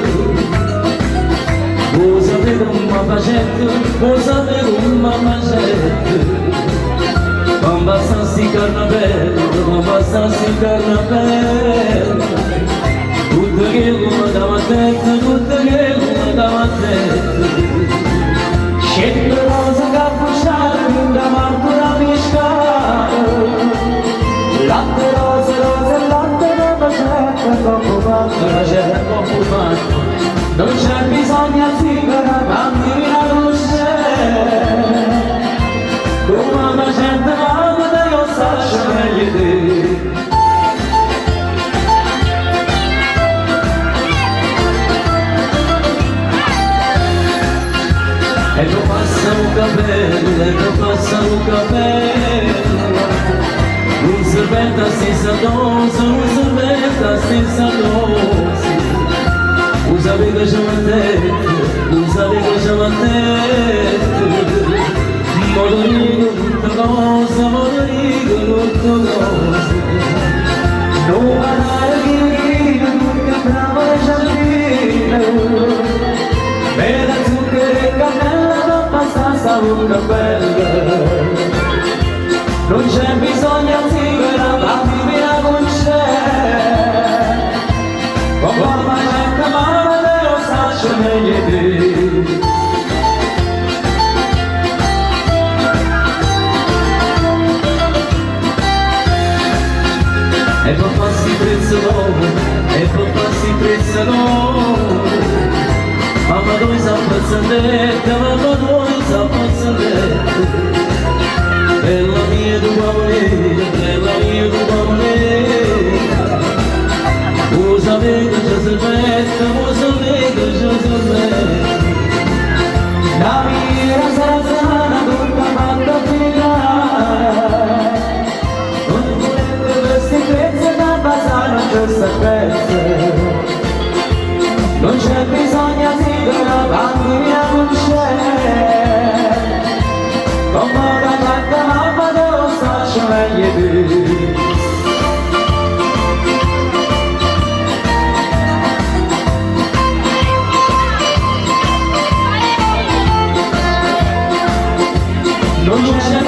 cosa vedo un mapacetto, cosa vedo un mapacetto. Non basta sti carnapello, non basta sti carnapello. Tutto che come davanti, tutto che come davanti. Scendo rosa cappucciata, da manco la pescata. Latte rose, rose, latte da bacetta, troppo fatto, bacetta troppo fatto. Non c'è bisogno di zingara, dammi la luce. Come la gente ama, te lo saccio meglio te. E non passa un capello, e non passa un capello. Un servente a stessa dose, un servente a stessa dose. Usa che ci m'ha detto, usa che ci m'ha detto. Moderico tutta cosa, moderico tutta cosa. Non guardare chi che bravo le giardino. Veda zucchero e cannella, non basta un cappello. Non c'è bisogno di zingara, dammi la luce. Con la gente male te lo saccio meglio te. E papà si prezza l'uomo, e papà si prezza l'uomo. Mamma noi sa pazzandetta, mamma noi sa pazzandetta. Bella mia tua moneta, questa festa, non c'è bisogno di una bambina con c'è, come da tanta mamma dello faccio meglio di. Non c'è